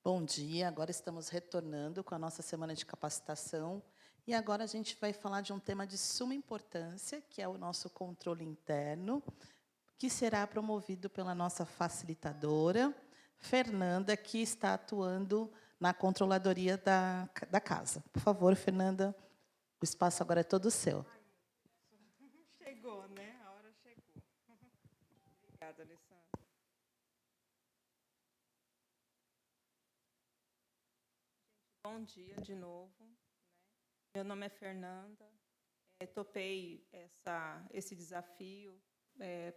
Bom dia, agora estamos retornando com a nossa semana de capacitação e agora a gente vai falar de um tema de suma importância, que é o nosso controle interno, que será promovido pela nossa facilitadora, Fernanda, que está atuando na controladoria da casa. Por favor, Fernanda, o espaço agora é todo seu. Chegou, né? A hora chegou. Obrigada, Alessandra. Bom dia de novo. Meu nome é Fernanda. Topei esse desafio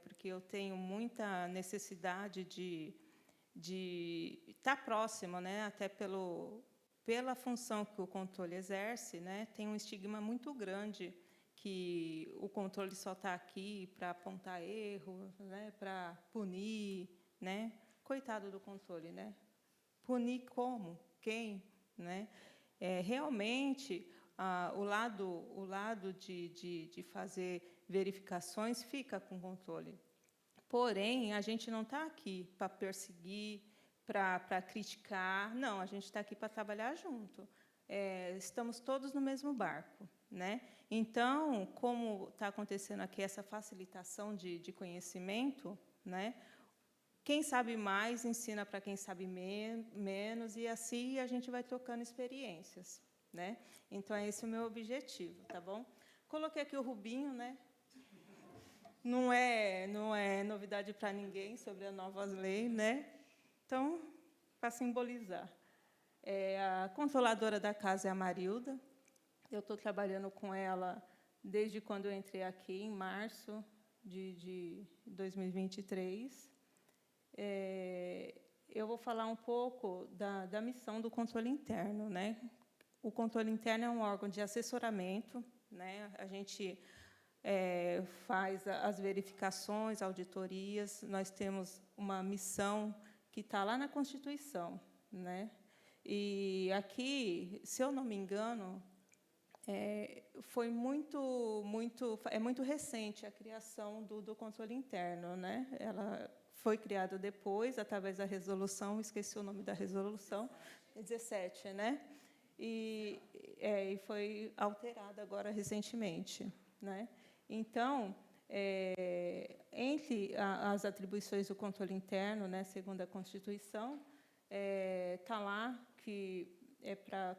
porque eu tenho muita necessidade de estar próximo, né? Até pela função que o controle exerce, né? Tem um estigma muito grande que o controle só está aqui para apontar erro, né? Para punir, né? Coitado do controle, né? Punir como? Quem? Né? Realmente, o lado de fazer verificações fica com controle. Porém, a gente não está aqui para perseguir, para criticar. Não, a gente está aqui para trabalhar junto. Estamos todos no mesmo barco. Né? Então, como está acontecendo aqui essa facilitação de conhecimento, né? Quem sabe mais ensina para quem sabe menos, e assim a gente vai trocando experiências. Né? Então, esse é o meu objetivo, tá bom? Coloquei aqui o Rubinho, né? Não é novidade para ninguém sobre as novas leis, né? Então, para simbolizar. A controladora da casa é a Marilda. Eu estou trabalhando com ela desde quando eu entrei aqui, em março de 2023. Eu vou falar um pouco da missão do controle interno. Né? O controle interno é um órgão de assessoramento. Né? A gente faz as verificações, auditorias. Nós temos uma missão que está lá na Constituição. Né? E aqui, se eu não me engano, foi muito recente a criação do controle interno, né? Ela foi criada depois, através da resolução, esqueci o nome da resolução, 17, né? E foi alterada agora recentemente, né? Então, entre as atribuições do controle interno, né, segundo a Constituição, está lá que é para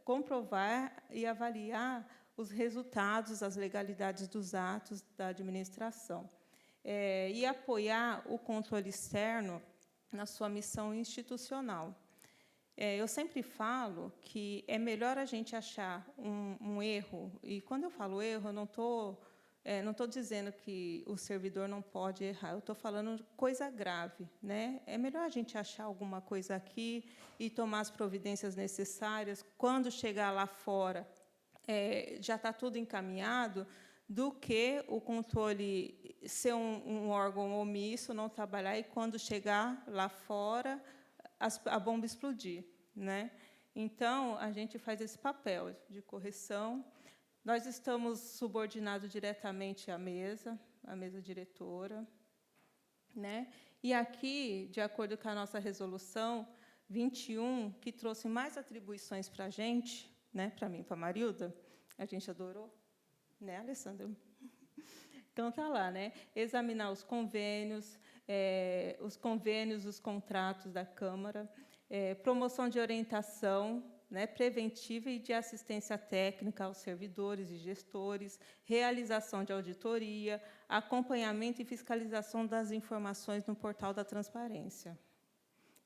comprovar e avaliar os resultados, as legalidades dos atos da administração, e apoiar o controle externo na sua missão institucional. Eu sempre falo que é melhor a gente achar um erro, e quando eu falo erro, eu não estou dizendo que o servidor não pode errar, eu estou falando de coisa grave. Né? É melhor a gente achar alguma coisa aqui e tomar as providências necessárias. Quando chegar lá fora, já está tudo encaminhado, do que o controle ser um órgão omisso, não trabalhar, e, quando chegar lá fora, a bomba explodir. Né? Então, a gente faz esse papel de correção. Nós estamos subordinados diretamente à mesa diretora. Né? E aqui, de acordo com a nossa resolução 21, que trouxe mais atribuições para a gente, né? Para mim e para a Marilda, a gente adorou, né, Alessandra? Então, está lá, né? Examinar os convênios, os contratos da Câmara, promoção de orientação, né, preventiva e de assistência técnica aos servidores e gestores, realização de auditoria, acompanhamento e fiscalização das informações no portal da transparência.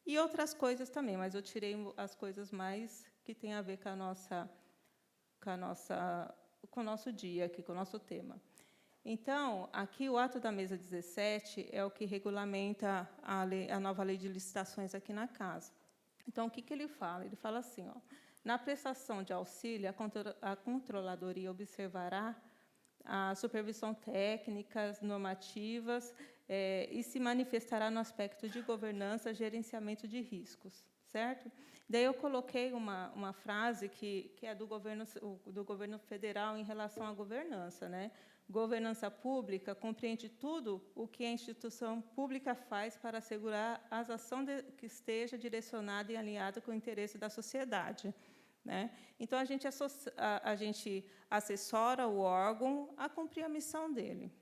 E outras coisas também, mas eu tirei as coisas mais que têm a ver com o nosso dia, aqui, com o nosso tema. Então, aqui o ato da mesa 17 é o que regulamenta a nova lei de licitações aqui na casa. Então, o que ele fala? Ele fala assim, ó, na prestação de auxílio, a controladoria observará a supervisão técnicas, normativas, e se manifestará no aspecto de governança, gerenciamento de riscos, certo? Daí eu coloquei uma frase que é do governo federal em relação à governança, né? Governança pública compreende tudo o que a instituição pública faz para assegurar as ações que esteja direcionada e alinhada com o interesse da sociedade, né? Então, a gente assessora o órgão a cumprir a missão dele.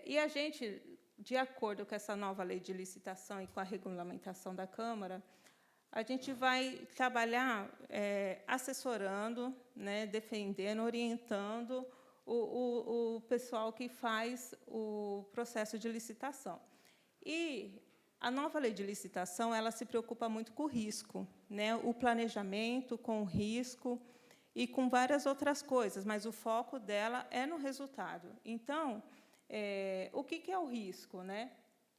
E a gente, de acordo com essa nova lei de licitação e com a regulamentação da Câmara, a gente vai trabalhar assessorando, né, defendendo, orientando o pessoal que faz o processo de licitação. E a nova lei de licitação, ela se preocupa muito com o risco, né, o planejamento com o risco e com várias outras coisas, mas o foco dela é no resultado. Então, o que é o risco, né?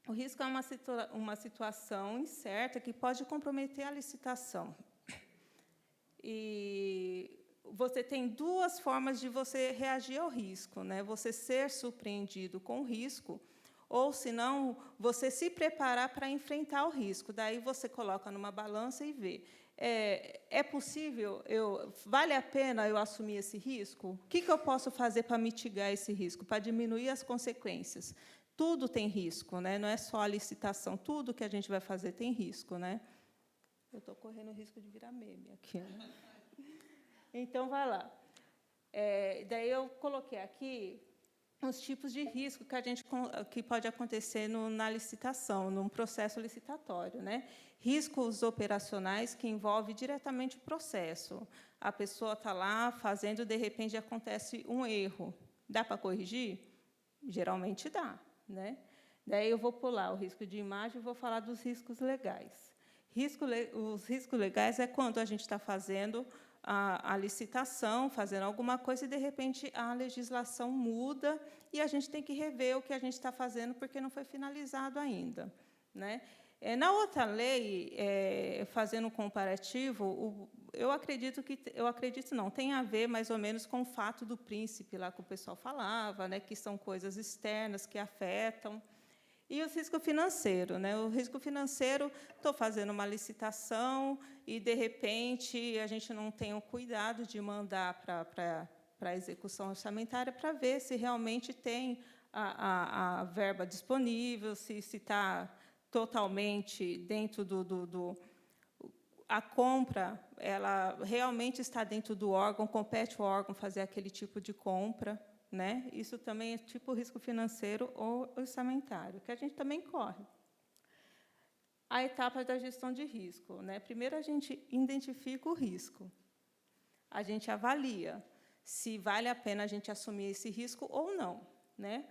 O risco é uma situação incerta que pode comprometer a licitação. E você tem duas formas de você reagir ao risco, né? Você ser surpreendido com o risco, ou, se não, você se preparar para enfrentar o risco. Daí você coloca numa balança e vê. É possível? Vale a pena eu assumir esse risco? O que eu posso fazer para mitigar esse risco, para diminuir as consequências? Tudo tem risco, né? Não é só a licitação, tudo que a gente vai fazer tem risco, né? Eu estou correndo o risco de virar meme aqui, né? Então, vai lá. Daí eu coloquei aqui os tipos de risco que pode acontecer na licitação, num processo licitatório, né? Riscos operacionais que envolvem diretamente o processo. A pessoa está lá fazendo, de repente acontece um erro. Dá para corrigir? Geralmente dá, né? Daí eu vou pular o risco de imagem e vou falar dos riscos legais. Os riscos legais é quando a gente está fazendo a licitação, fazendo alguma coisa, e, de repente, a legislação muda e a gente tem que rever o que a gente está fazendo porque não foi finalizado ainda, né? Na outra lei, fazendo um comparativo, eu acredito não, tem a ver mais ou menos com o fato do príncipe, lá que o pessoal falava, né, que são coisas externas que afetam. E o risco financeiro, né? O risco financeiro, estou fazendo uma licitação e, de repente, a gente não tem o cuidado de mandar para a execução orçamentária para ver se realmente tem a verba disponível, se está totalmente dentro a compra, ela realmente está dentro do órgão, compete ao órgão fazer aquele tipo de compra, né? Isso também é tipo risco financeiro ou orçamentário, que a gente também corre. A etapa da gestão de risco, né? Primeiro, a gente identifica o risco. A gente avalia se vale a pena a gente assumir esse risco ou não, né?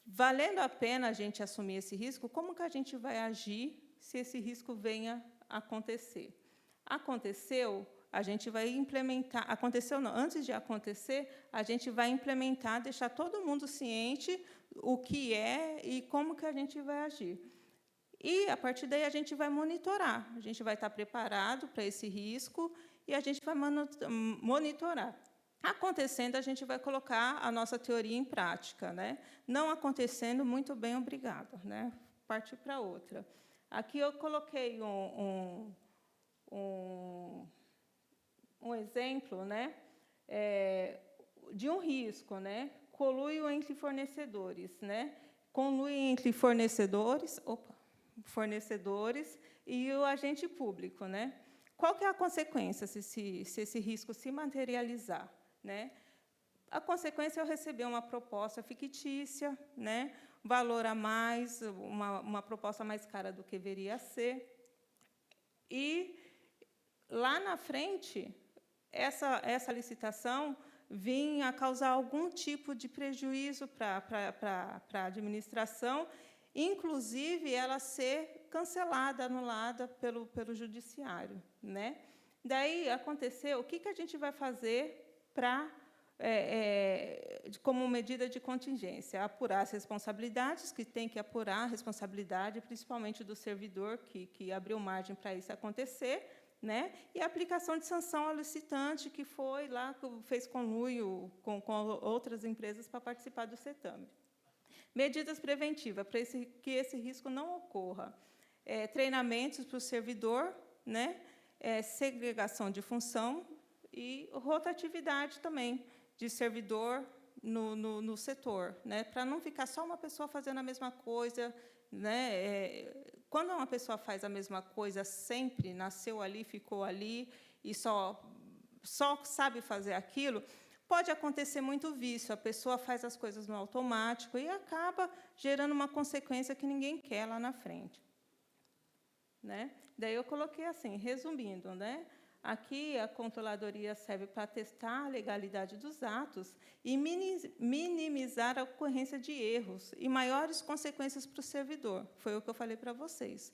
Valendo a pena a gente assumir esse risco, como que a gente vai agir se esse risco venha a acontecer? Aconteceu, a gente vai implementar. Aconteceu não, antes de acontecer, a gente vai implementar, deixar todo mundo ciente o que é e como que a gente vai agir. E, a partir daí, a gente vai monitorar. A gente vai estar preparado para esse risco e a gente vai monitorar. Acontecendo, a gente vai colocar a nossa teoria em prática, né? Não acontecendo, muito bem, obrigado, né? Partir para outra. Aqui eu coloquei um exemplo, né, de um risco, né? Conluio entre fornecedores, né? Conluio entre fornecedores e o agente público, né? Qual que é a consequência se esse risco se materializar, né? A consequência é eu receber uma proposta fictícia, né? Valor a mais, uma proposta mais cara do que deveria ser. E, lá na frente, essa licitação vinha a causar algum tipo de prejuízo para a administração, inclusive ela ser cancelada, anulada pelo judiciário, né? Daí aconteceu, o que a gente vai fazer para como medida de contingência? Apurar as responsabilidades, que tem que apurar a responsabilidade, principalmente do servidor que abriu margem para isso acontecer, né? E a aplicação de sanção ao licitante, que foi lá, fez conluio com outras empresas para participar do certame. Medidas preventivas, para que esse risco não ocorra. Treinamentos para o servidor, né? Segregação de função e rotatividade também. de servidor no setor, né? Para não ficar só uma pessoa fazendo a mesma coisa, né? Quando uma pessoa faz a mesma coisa sempre, nasceu ali, ficou ali, e só sabe fazer aquilo, pode acontecer muito vício. A pessoa faz as coisas no automático e acaba gerando uma consequência que ninguém quer lá na frente. Né? Daí eu coloquei assim, resumindo, né? Aqui a controladoria serve para testar a legalidade dos atos e minimizar a ocorrência de erros e maiores consequências para o servidor. Foi o que eu falei para vocês.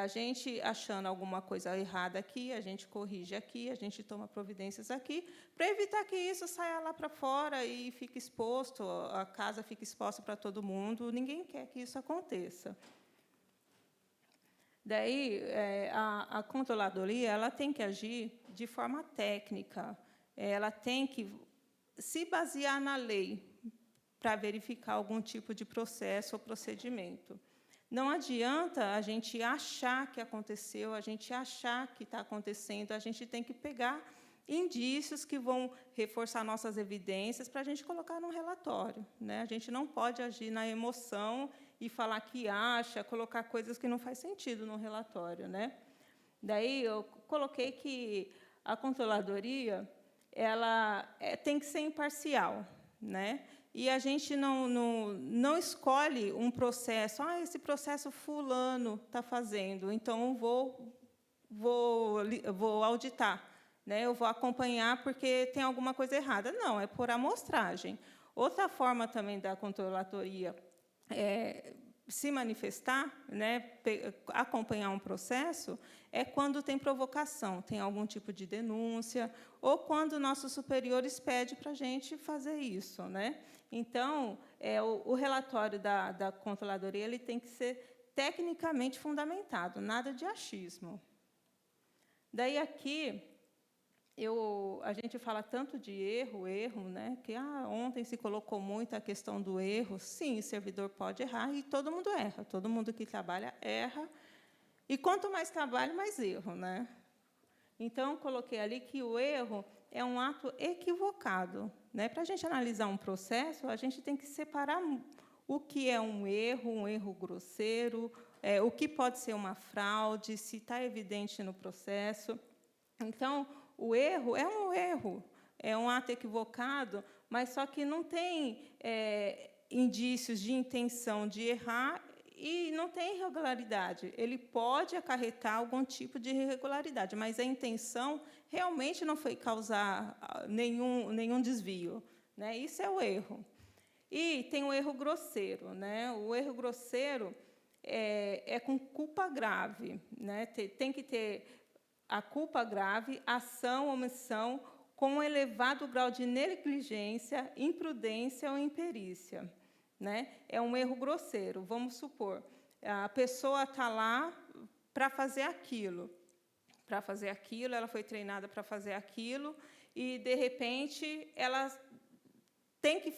A gente achando alguma coisa errada aqui, a gente corrige aqui, a gente toma providências aqui, para evitar que isso saia lá para fora e fique exposto, a casa fique exposta para todo mundo. Ninguém quer que isso aconteça. Daí, a controladoria ela tem que agir de forma técnica, ela tem que se basear na lei para verificar algum tipo de processo ou procedimento. Não adianta a gente achar que aconteceu, a gente achar que está acontecendo, a gente tem que pegar indícios que vão reforçar nossas evidências para a gente colocar num relatório. Né? A gente não pode agir na emoção e falar que acha, colocar coisas que não faz sentido no relatório. Né? Daí, eu coloquei que a controladoria ela tem que ser imparcial. Né? E a gente não escolhe um processo, esse processo fulano está fazendo, então vou auditar. Né, eu vou acompanhar porque tem alguma coisa errada. Não, é por amostragem. Outra forma também da controladoria se manifestar, né, acompanhar um processo, é quando tem provocação, tem algum tipo de denúncia, ou quando nossos superiores pedem para a gente fazer isso. Né? Então, o relatório da controladoria ele tem que ser tecnicamente fundamentado, nada de achismo. Daí, aqui, a gente fala tanto de erro, né? Que ontem se colocou muito a questão do erro. Sim, o servidor pode errar, e todo mundo erra. Todo mundo que trabalha erra. E quanto mais trabalho, mais erro. Né? Então, coloquei ali que o erro é um ato equivocado. Né? Para a gente analisar um processo, a gente tem que separar o que é um erro grosseiro, o que pode ser uma fraude, se está evidente no processo. Então, o erro, é um ato equivocado, mas só que não tem indícios de intenção de errar e não tem irregularidade. Ele pode acarretar algum tipo de irregularidade, mas a intenção realmente não foi causar nenhum desvio. Né? Isso é o erro. E tem o erro grosseiro. Né? O erro grosseiro é com culpa grave. Né? Tem que ter a culpa grave, ação, omissão, com um elevado grau de negligência, imprudência ou imperícia. Né? É um erro grosseiro. Vamos supor, a pessoa está lá para fazer aquilo. Ela foi treinada para fazer aquilo, e, de repente, ela tem que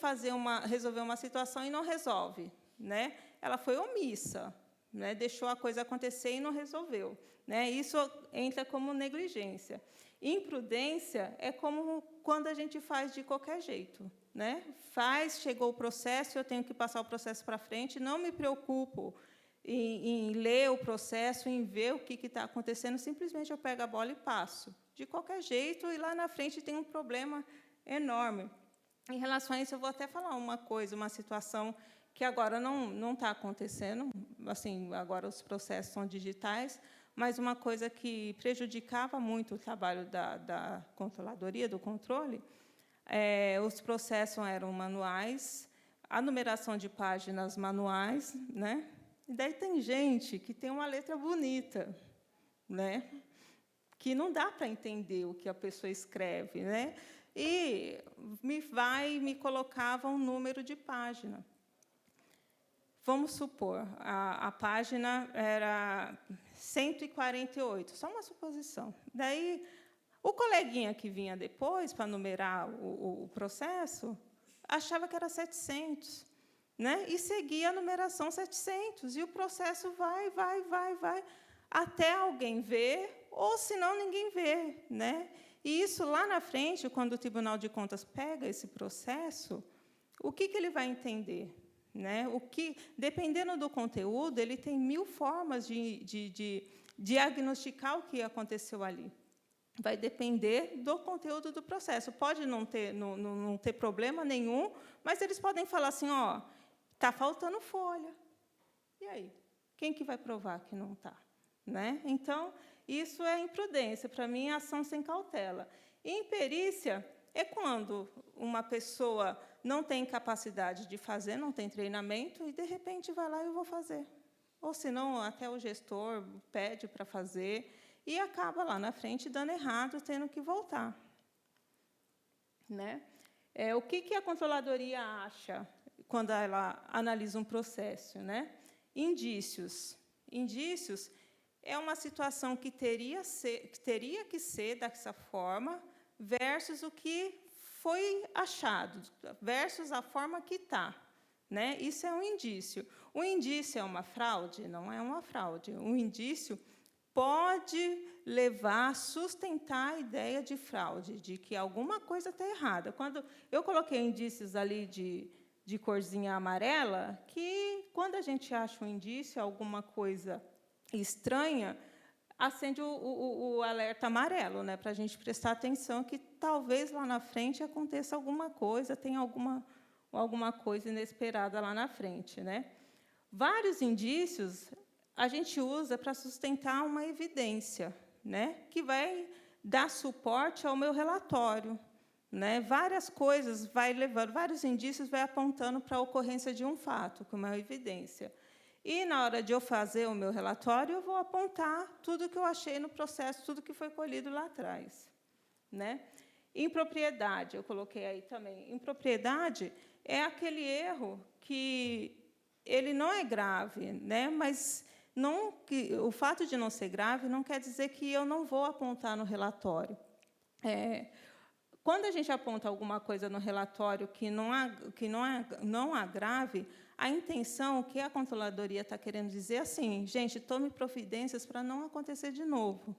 resolver uma situação e não resolve. Né? Ela foi omissa. Né? Deixou a coisa acontecer e não resolveu. Né? Isso entra como negligência. Imprudência é como quando a gente faz de qualquer jeito. Né? Chegou o processo, eu tenho que passar o processo para frente, não me preocupo em ler o processo, em ver o que está acontecendo, simplesmente eu pego a bola e passo. De qualquer jeito, e lá na frente tem um problema enorme. Em relação a isso, eu vou até falar uma situação que agora não está acontecendo, assim, agora os processos são digitais, mas uma coisa que prejudicava muito o trabalho da controladoria, do controle, os processos eram manuais, a numeração de páginas manuais, né? E daí tem gente que tem uma letra bonita, né? Que não dá para entender o que a pessoa escreve, né? E me colocava um número de página. Vamos supor, a página era 148, só uma suposição. Daí, o coleguinha que vinha depois para numerar o processo achava que era 700, né? E seguia a numeração 700, e o processo vai, até alguém ver, ou, senão, ninguém vê. Né? E isso, lá na frente, quando o Tribunal de Contas pega esse processo, o que ele vai entender? Né? Dependendo do conteúdo, ele tem 1000 formas de diagnosticar o que aconteceu ali. Vai depender do conteúdo do processo. Pode não ter problema nenhum, mas eles podem falar assim, está faltando folha. E aí? Quem que vai provar que não está? Né? Então, isso é imprudência. Para mim, é ação sem cautela. E imperícia é quando uma pessoa não tem capacidade de fazer, não tem treinamento, e, de repente, vai lá e eu vou fazer. Ou, senão, até o gestor pede para fazer, e acaba lá na frente dando errado, tendo que voltar. Né? O que a controladoria acha quando ela analisa um processo? Né? Indícios. Indícios é uma situação que teria que ser dessa forma, versus o que foi achado, versus a forma que está. Né? Isso é um indício. O indício é uma fraude? Não é uma fraude. Um indício pode levar a sustentar a ideia de fraude, de que alguma coisa está errada. Quando eu coloquei indícios ali de corzinha amarela, que, quando a gente acha um indício, alguma coisa estranha, acende o alerta amarelo, né, para a gente prestar atenção que talvez lá na frente aconteça alguma coisa, tenha alguma coisa inesperada lá na frente. Né? Vários indícios a gente usa para sustentar uma evidência, né, que vai dar suporte ao meu relatório. Né? Várias coisas vai levando, vários indícios vai apontando para a ocorrência de um fato, como é uma evidência. E, na hora de eu fazer o meu relatório, eu vou apontar tudo que eu achei no processo, tudo que foi colhido lá atrás. Né? Impropriedade, eu coloquei aí também. Impropriedade é aquele erro que ele não é grave, né? Mas o fato de não ser grave não quer dizer que eu não vou apontar no relatório. Quando a gente aponta alguma coisa no relatório que não há grave, a intenção, o que a controladoria está querendo dizer é assim, gente, tome providências para não acontecer de novo.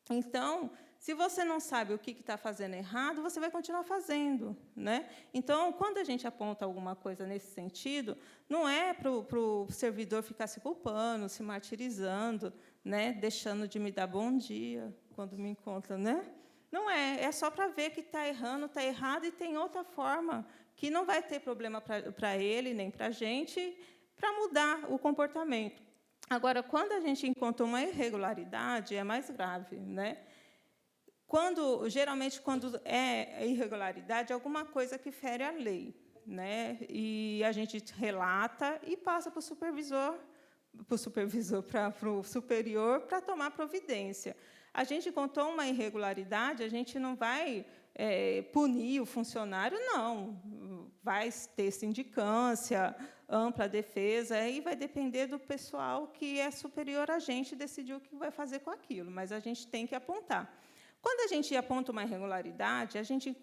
Então, se você não sabe o que está fazendo errado, você vai continuar fazendo. Né? Então, quando a gente aponta alguma coisa nesse sentido, não é para o servidor ficar se culpando, se martirizando, né? Deixando de me dar bom dia quando me encontra. Né? Não é só para ver que está errando, está errado, e tem outra forma que não vai ter problema para ele, nem para a gente, para mudar o comportamento. Agora, quando a gente encontra uma irregularidade, é mais grave. Né? Geralmente, quando é irregularidade, é alguma coisa que fere a lei. Né? E a gente relata e passa para o supervisor, para o superior, para tomar providência. A gente encontrou uma irregularidade, a gente não vai punir o funcionário, não. Vai ter sindicância, ampla defesa, e vai depender do pessoal que é superior a gente decidir o que vai fazer com aquilo, mas a gente tem que apontar. Quando a gente aponta uma irregularidade, a gente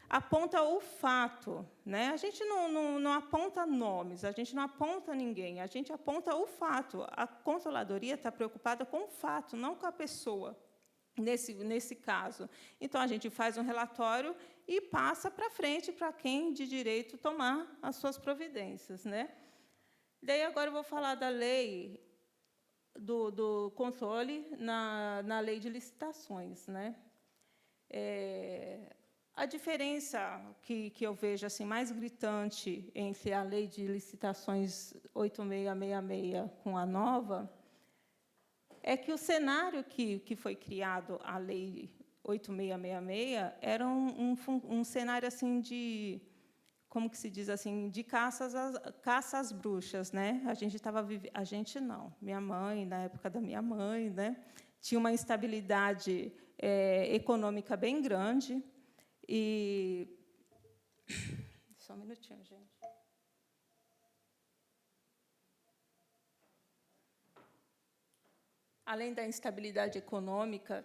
aponta o fato. Né? A gente não aponta nomes, a gente não aponta ninguém, a gente aponta o fato. A controladoria está preocupada com o fato, não com a pessoa, nesse caso. Então, a gente faz um relatório e passa para frente para quem de direito tomar as suas providências. Né? Daí, agora, eu vou falar da lei do controle na lei de licitações. Né? A diferença que eu vejo assim, mais gritante entre a lei de licitações 8666 com a nova é que o cenário que foi criado, a lei 8666, era um cenário assim de, como que se diz assim, de caça às bruxas. Né? A gente não, minha mãe, na época da minha mãe, né, tinha uma instabilidade econômica bem grande. E só um minutinho, gente. Além da instabilidade econômica,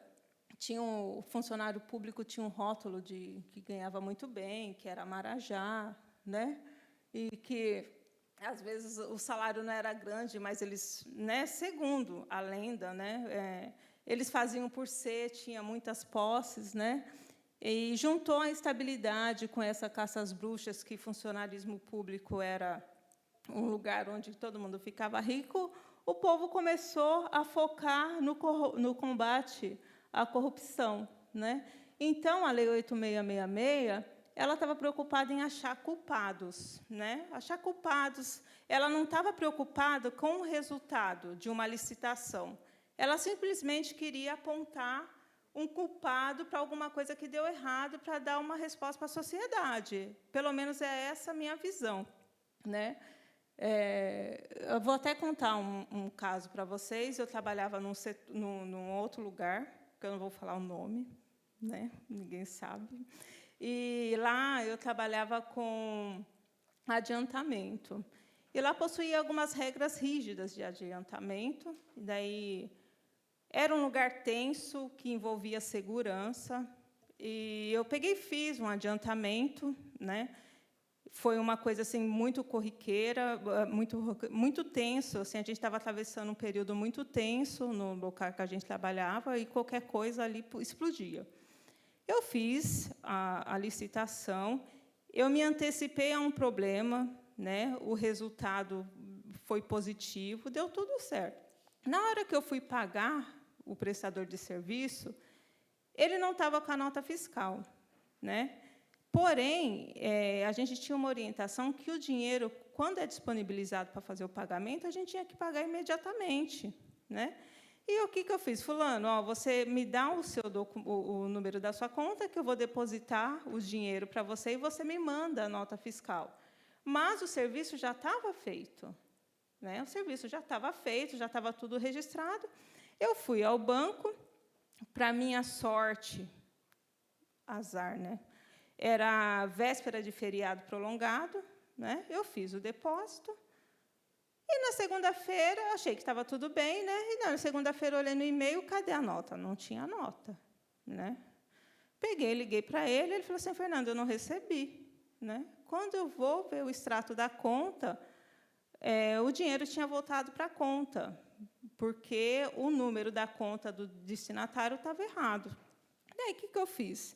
o funcionário público tinha um rótulo que ganhava muito bem, que era Marajá, né? E que, às vezes, o salário não era grande, mas eles, né, segundo a lenda, né, eles faziam por ser, tinha muitas posses. Né? E juntou a estabilidade com essa caça às bruxas, que funcionalismo público era um lugar onde todo mundo ficava rico, o povo começou a focar no combate à corrupção, né? Então, a Lei 8666, ela estava preocupada em achar culpados, né? Achar culpados. Ela não estava preocupada com o resultado de uma licitação. Ela simplesmente queria apontar um culpado para alguma coisa que deu errado, para dar uma resposta para a sociedade. Pelo menos é essa a minha visão, né? Eu vou até contar um caso para vocês. Eu trabalhava num outro lugar, que eu não vou falar o nome, né? Ninguém sabe. E lá eu trabalhava com adiantamento. E lá possuía algumas regras rígidas de adiantamento. E daí era um lugar tenso, que envolvia segurança. E eu peguei e fiz um adiantamento, né? Foi uma coisa assim muito corriqueira, muito tenso. Assim, a gente estava atravessando um período muito tenso no local que a gente trabalhava, e qualquer coisa ali explodia. Eu fiz a licitação, eu me antecipei a um problema, né? O resultado foi positivo, deu tudo certo. Na hora que eu fui pagar o prestador de serviço, ele não estava com a nota fiscal, né? Porém, a gente tinha uma orientação que o dinheiro, quando é disponibilizado para fazer o pagamento, a gente tinha que pagar imediatamente, né? E o que eu fiz? Fulano, ó, você me dá o número da sua conta, que eu vou depositar o dinheiro para você, e você me manda a nota fiscal. Mas o serviço já estava feito, né? O serviço já estava feito, já estava tudo registrado. Eu fui ao banco, para minha sorte, azar, né? Era véspera de feriado prolongado, né? Eu fiz o depósito. E, na segunda-feira, achei que estava tudo bem, né? E, na segunda-feira, olhei no e-mail, cadê a nota? Não tinha nota, né? Peguei, liguei para ele, ele falou assim, Fernanda, eu não recebi, né? Quando eu vou ver o extrato da conta, o dinheiro tinha voltado para a conta, porque o número da conta do destinatário estava errado. Daí, o que eu fiz?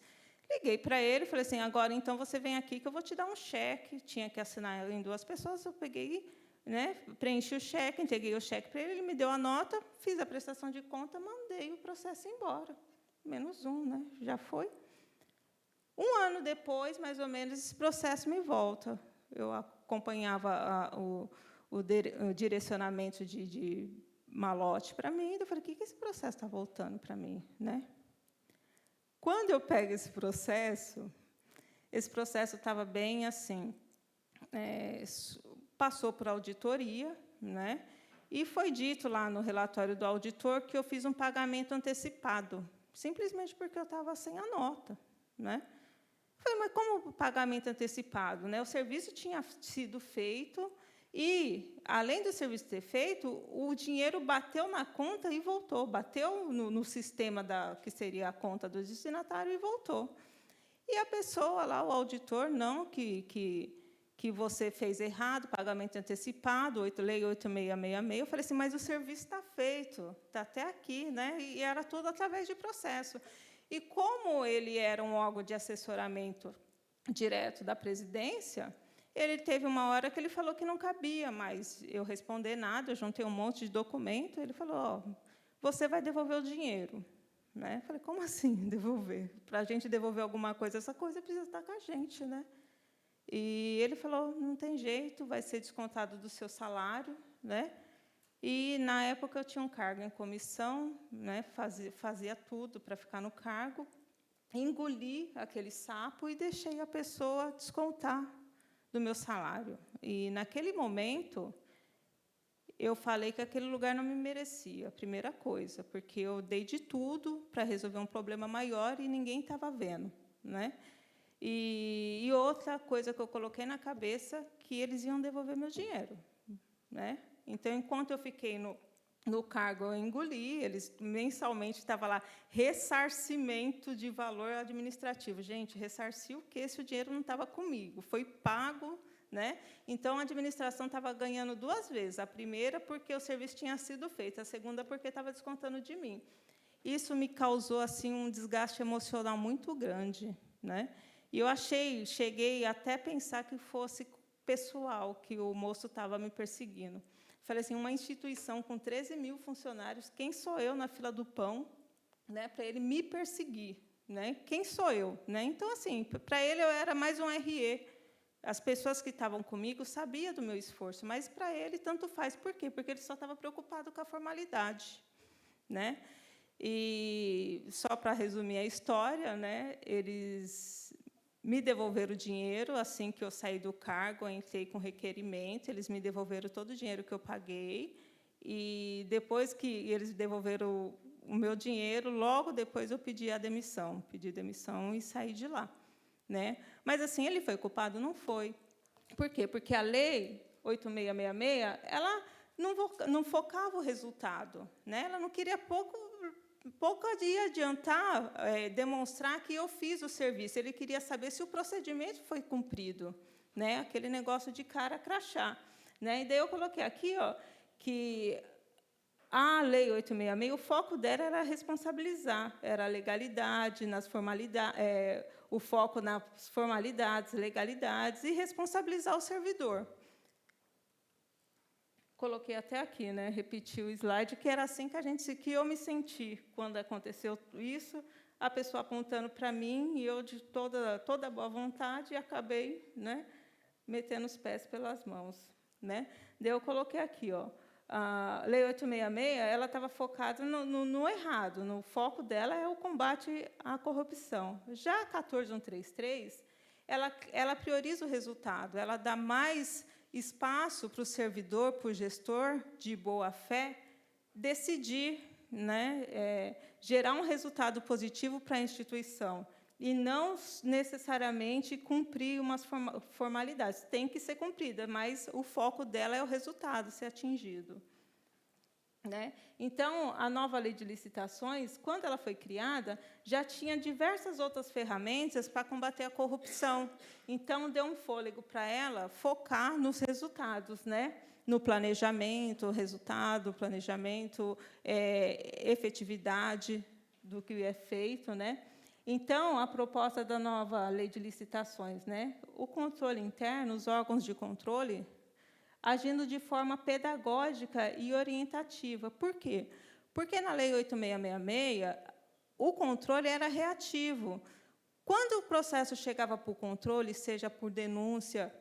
Liguei para ele e falei assim, agora, então, você vem aqui que eu vou te dar um cheque. Tinha que assinar em 2 pessoas. Eu peguei, né, preenchi o cheque, entreguei o cheque para ele, ele me deu a nota, fiz a prestação de conta, mandei o processo embora. -1, né? Já foi. 1 ano depois, mais ou menos, esse processo me volta. Eu acompanhava o direcionamento de malote para mim, e eu falei, o que esse processo está voltando para mim, né? Quando eu pego esse processo estava bem assim, passou por auditoria, né? E foi dito lá no relatório do auditor que eu fiz um pagamento antecipado, simplesmente porque eu estava sem a nota, né? Falei, mas como pagamento antecipado, né? O serviço tinha sido feito e, além do serviço ter feito, o dinheiro bateu na conta e voltou, bateu no sistema que seria a conta do destinatário e voltou. E a pessoa lá, o auditor, não, que você fez errado, pagamento antecipado, Lei 8666. Eu falei assim, mas o serviço está feito, está até aqui, né? E era tudo através de processo. E como ele era um órgão de assessoramento direto da presidência, ele teve uma hora que ele falou que não cabia mais eu responder nada, eu juntei um monte de documento, ele falou, ó, você vai devolver o dinheiro. Né? Eu falei, como assim devolver? Para a gente devolver alguma coisa, essa coisa precisa estar com a gente. Né? E ele falou, não tem jeito, vai ser descontado do seu salário. Né? E, na época, eu tinha um cargo em comissão, né? Fazia tudo para ficar no cargo, engoli aquele sapo e deixei a pessoa descontar do meu salário. E, naquele momento, eu falei que aquele lugar não me merecia, a primeira coisa, porque eu dei de tudo para resolver um problema maior e ninguém estava vendo. Né? E outra coisa que eu coloquei na cabeça, que eles iam devolver meu dinheiro. Né? Então, enquanto eu fiquei no cargo, eu engoli, eles mensalmente estava lá, ressarcimento de valor administrativo. Gente, ressarci o quê se o dinheiro não estava comigo? Foi pago, né? Então, a administração estava ganhando 2 vezes. A primeira, porque o serviço tinha sido feito, a segunda, porque estava descontando de mim. isso me causou assim um desgaste emocional muito grande, né? E eu cheguei até a pensar que fosse pessoal, que o moço estava me perseguindo. Falei assim, uma instituição com 13.000 funcionários, quem sou eu na fila do pão, né, para ele me perseguir, né? Quem sou eu, né? Então, assim, para ele eu era mais um RE. As pessoas que estavam comigo sabiam do meu esforço, mas para ele tanto faz. Por quê? Porque ele só estava preocupado com a formalidade, né? E só para resumir a história, né, eles me devolveram o dinheiro assim que eu saí do cargo, eu entrei com requerimento, eles me devolveram todo o dinheiro que eu paguei, e depois que eles devolveram o meu dinheiro, logo depois eu pedi demissão e saí de lá, né? Mas assim, ele foi culpado? Não foi. Por quê? Porque a lei 8666, ela não focava o resultado, né? Ela não queria pouco ia adiantar demonstrar que eu fiz o serviço. Ele queria saber se o procedimento foi cumprido, né? Aquele negócio de cara crachá, né? E daí eu coloquei aqui, ó, que a Lei 866, o foco dela era responsabilizar, era a legalidade, nas formalidades, o foco nas formalidades, legalidades, e responsabilizar o servidor. Coloquei até aqui, né? Repeti o slide, que era assim que eu me senti quando aconteceu isso, a pessoa apontando para mim, e eu, de toda boa vontade, acabei, né, metendo os pés pelas mãos, né? Daí eu coloquei aqui, ó, a Lei 866, ela estava focada no errado, no foco dela é o combate à corrupção. Já a 14133, ela prioriza o resultado, ela dá mais espaço para o servidor, para o gestor de boa-fé, decidir, né, gerar um resultado positivo para a instituição, e não necessariamente cumprir umas formalidades. Tem que ser cumprida, mas o foco dela é o resultado ser atingido, né? Então, a nova lei de licitações, quando ela foi criada, já tinha diversas outras ferramentas para combater a corrupção. Então, deu um fôlego para ela focar nos resultados, né? No planejamento, resultado, planejamento, efetividade do que é feito, né? Então, a proposta da nova lei de licitações, né? O controle interno, os órgãos de controle, agindo de forma pedagógica e orientativa. Por quê? Porque na Lei 8666, o controle era reativo. Quando o processo chegava para o controle, seja por denúncia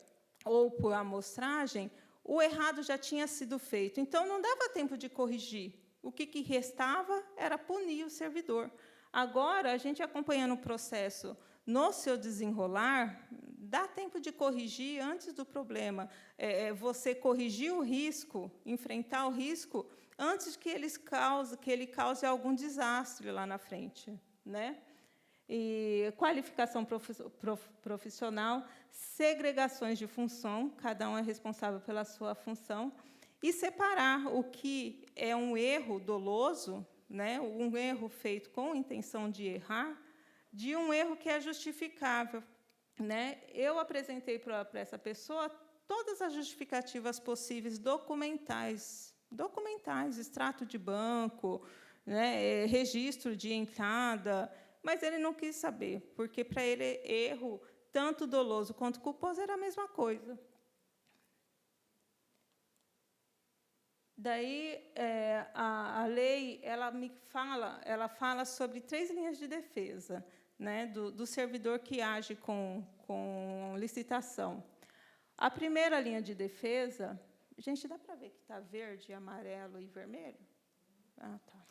ou por amostragem, o errado já tinha sido feito. Então, não dava tempo de corrigir. O que restava era punir o servidor. Agora, a gente acompanhando o processo no seu desenrolar, dá tempo de corrigir antes do problema. Você corrigir o risco, enfrentar o risco, antes que ele cause algum desastre lá na frente, né? E qualificação profissional, segregações de função, cada um é responsável pela sua função, e separar o que é um erro doloso, né, um erro feito com intenção de errar, de um erro que é justificável, né? Eu apresentei para essa pessoa todas as justificativas possíveis documentais, extrato de banco, né, registro de entrada, mas ele não quis saber, porque para ele erro, tanto doloso quanto culposo, era a mesma coisa. Daí, a lei ela fala sobre 3 linhas de defesa, né, do servidor que age com licitação. A primeira linha de defesa, gente, dá para ver que está verde, amarelo e vermelho? Ah, tá.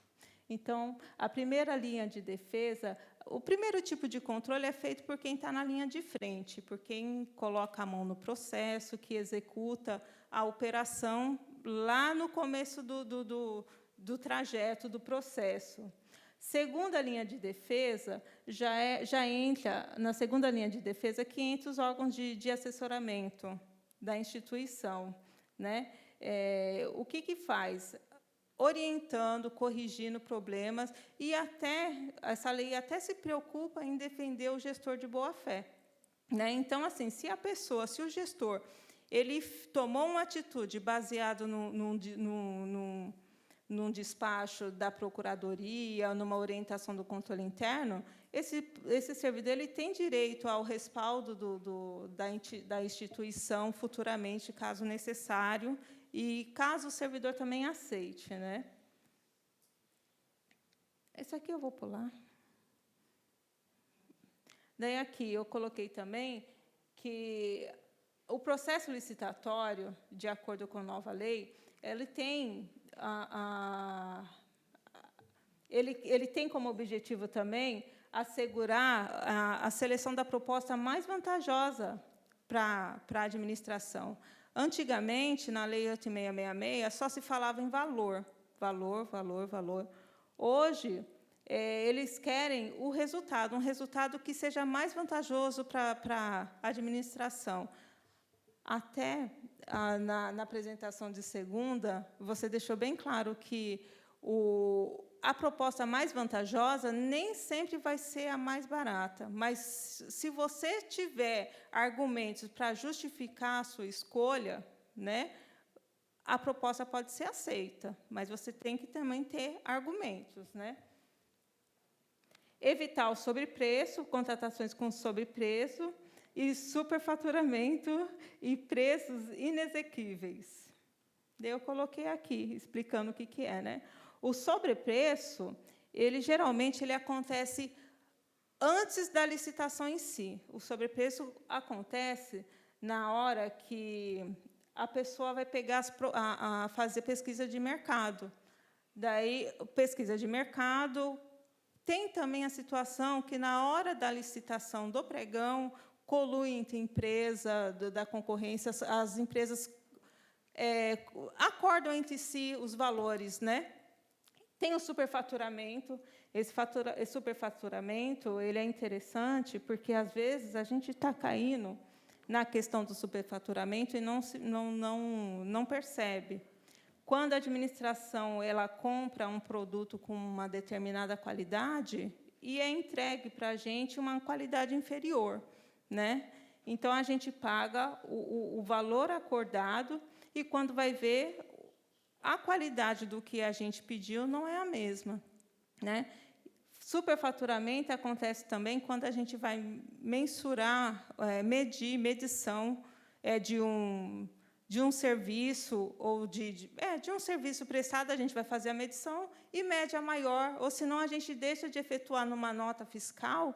Então, a primeira linha de defesa, o primeiro tipo de controle é feito por quem está na linha de frente, por quem coloca a mão no processo, que executa a operação lá no começo do trajeto, do processo. Segunda linha de defesa, já entra, na segunda linha de defesa, que entra os órgãos de assessoramento da instituição, né? O que faz? Orientando, corrigindo problemas, e essa lei até se preocupa em defender o gestor de boa-fé, né? Então, assim, se o gestor, ele tomou uma atitude baseado num despacho da Procuradoria, numa orientação do controle interno, esse servidor ele tem direito ao respaldo da instituição futuramente, caso necessário, e caso o servidor também aceite, né? Esse aqui eu vou pular. Daí, aqui, eu coloquei também que o processo licitatório, de acordo com a nova lei, ele tem ele tem como objetivo também assegurar a seleção da proposta mais vantajosa para a administração. Antigamente, na Lei 8666, só se falava em valor. Hoje, eles querem o resultado, um resultado que seja mais vantajoso para a administração. Até na apresentação de segunda, você deixou bem claro que a proposta mais vantajosa nem sempre vai ser a mais barata, mas, se você tiver argumentos para justificar a sua escolha, né, a proposta pode ser aceita, mas você tem que também ter argumentos, né? Evitar o sobrepreço, contratações com sobrepreço, e superfaturamento e preços inexequíveis. Daí eu coloquei aqui, explicando o que é, né? O sobrepreço, geralmente acontece antes da licitação em si. O sobrepreço acontece na hora que a pessoa vai pegar fazer pesquisa de mercado. Daí, pesquisa de mercado, tem também a situação que, na hora da licitação do pregão, colui entre empresa da concorrência, as empresas acordam entre si os valores, né? Tem o superfaturamento. Esse superfaturamento ele é interessante porque, às vezes, a gente está caindo na questão do superfaturamento e não percebe. Quando a administração ela compra um produto com uma determinada qualidade e é entregue para a gente uma qualidade inferior, né? Então, a gente paga o valor acordado e, quando vai ver, a qualidade do que a gente pediu não é a mesma, né? Superfaturamento acontece também quando a gente vai mensurar, medição de um serviço ou de um serviço prestado, a gente vai fazer a medição e mede a maior, ou senão a gente deixa de efetuar numa nota fiscal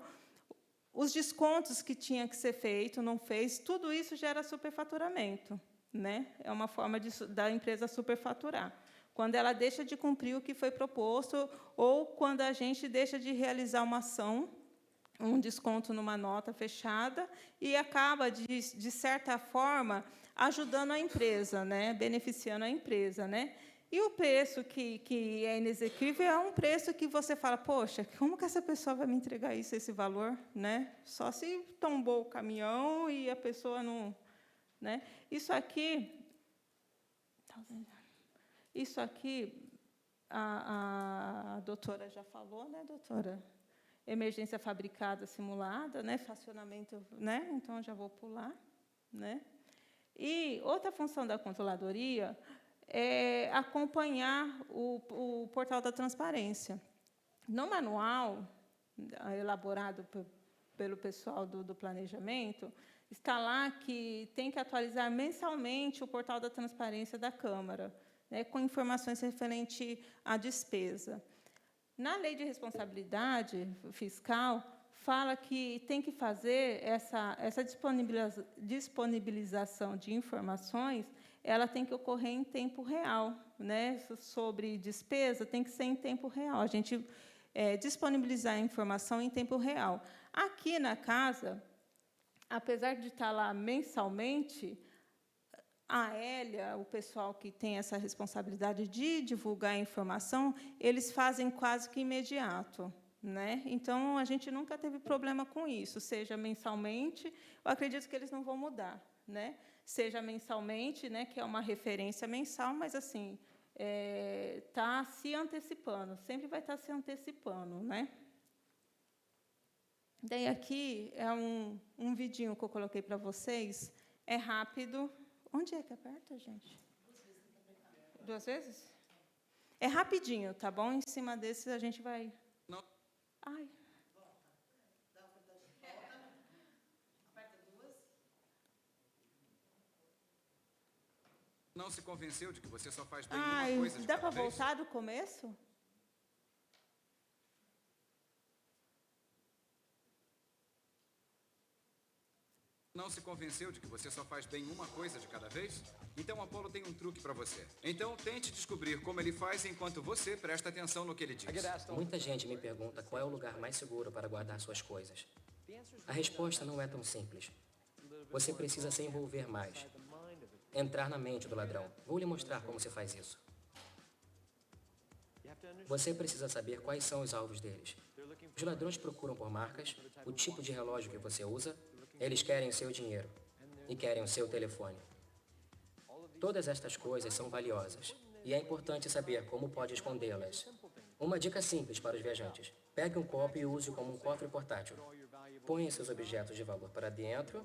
os descontos que tinha que ser feito, não fez, tudo isso gera superfaturamento, né? É uma forma da empresa superfaturar. Quando ela deixa de cumprir o que foi proposto, ou quando a gente deixa de realizar uma ação, um desconto numa nota fechada, e acaba, de certa forma, ajudando a empresa, né? Beneficiando a empresa, né? E o preço que é inexequível é um preço que você fala, poxa, como que essa pessoa vai me entregar esse valor, né? Só se tombou o caminhão e a pessoa não, né? Isso aqui, a doutora já falou, né, doutora? Emergência fabricada simulada, né? Fracionamento, né? Então já vou pular, né? E outra função da controladoria é acompanhar o portal da transparência. No manual elaborado pelo pessoal do planejamento, está lá que tem que atualizar mensalmente o portal da transparência da Câmara, né, com informações referentes à despesa. Na Lei de Responsabilidade Fiscal, fala que tem que fazer essa disponibilização de informações, ela tem que ocorrer em tempo real, né? Sobre despesa, tem que ser em tempo real. A gente disponibilizar a informação em tempo real. Aqui na casa, apesar de estar lá mensalmente, a Hélia, o pessoal que tem essa responsabilidade de divulgar a informação, eles fazem quase que imediato, né? Então, a gente nunca teve problema com isso, seja mensalmente, eu acredito que eles não vão mudar, né? Seja mensalmente, né, que é uma referência mensal, mas, assim, está se antecipando, sempre vai estar se antecipando, né? Daí, aqui é um vidinho que eu coloquei para vocês, é rápido. Onde é que aperta, gente? 2 vezes? É rapidinho, tá bom? Em cima desse a gente vai... Não. Ai. Não se convenceu de que você só faz bem uma Ai, coisa de dá cada para vez? voltar do começo? Não se convenceu de que você só faz bem uma coisa de cada vez? Então Apolo tem um truque para você. Então tente descobrir como ele faz enquanto você presta atenção no que ele diz. Muita gente me pergunta qual é o lugar mais seguro para guardar suas coisas. A resposta não é tão simples. Você precisa se envolver mais. Entrar na mente do ladrão. Vou lhe mostrar como se faz isso. Você precisa saber quais são os alvos deles. Os ladrões procuram por marcas, o tipo de relógio que você usa, eles querem o seu dinheiro e querem o seu telefone. Todas estas coisas são valiosas e é importante saber como pode escondê-las. Uma dica simples para os viajantes. Pegue um copo e use-o como um cofre portátil. Ponha seus objetos de valor para dentro,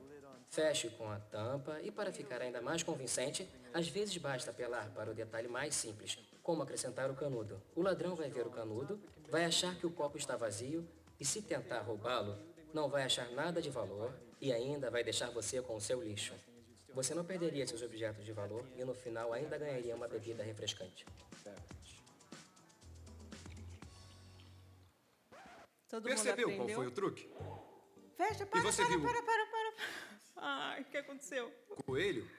feche com a tampa e, para ficar ainda mais convincente, às vezes basta apelar para o detalhe mais simples, como acrescentar o canudo. O ladrão vai ver o canudo, vai achar que o copo está vazio e, se tentar roubá-lo, não vai achar nada de valor e ainda vai deixar você com o seu lixo. Você não perderia seus objetos de valor e, no final, ainda ganharia uma bebida refrescante. Todo Percebeu mundo qual aprendeu? foi o truque? Fecha, E você viu para. Ai, o que aconteceu? o coelho?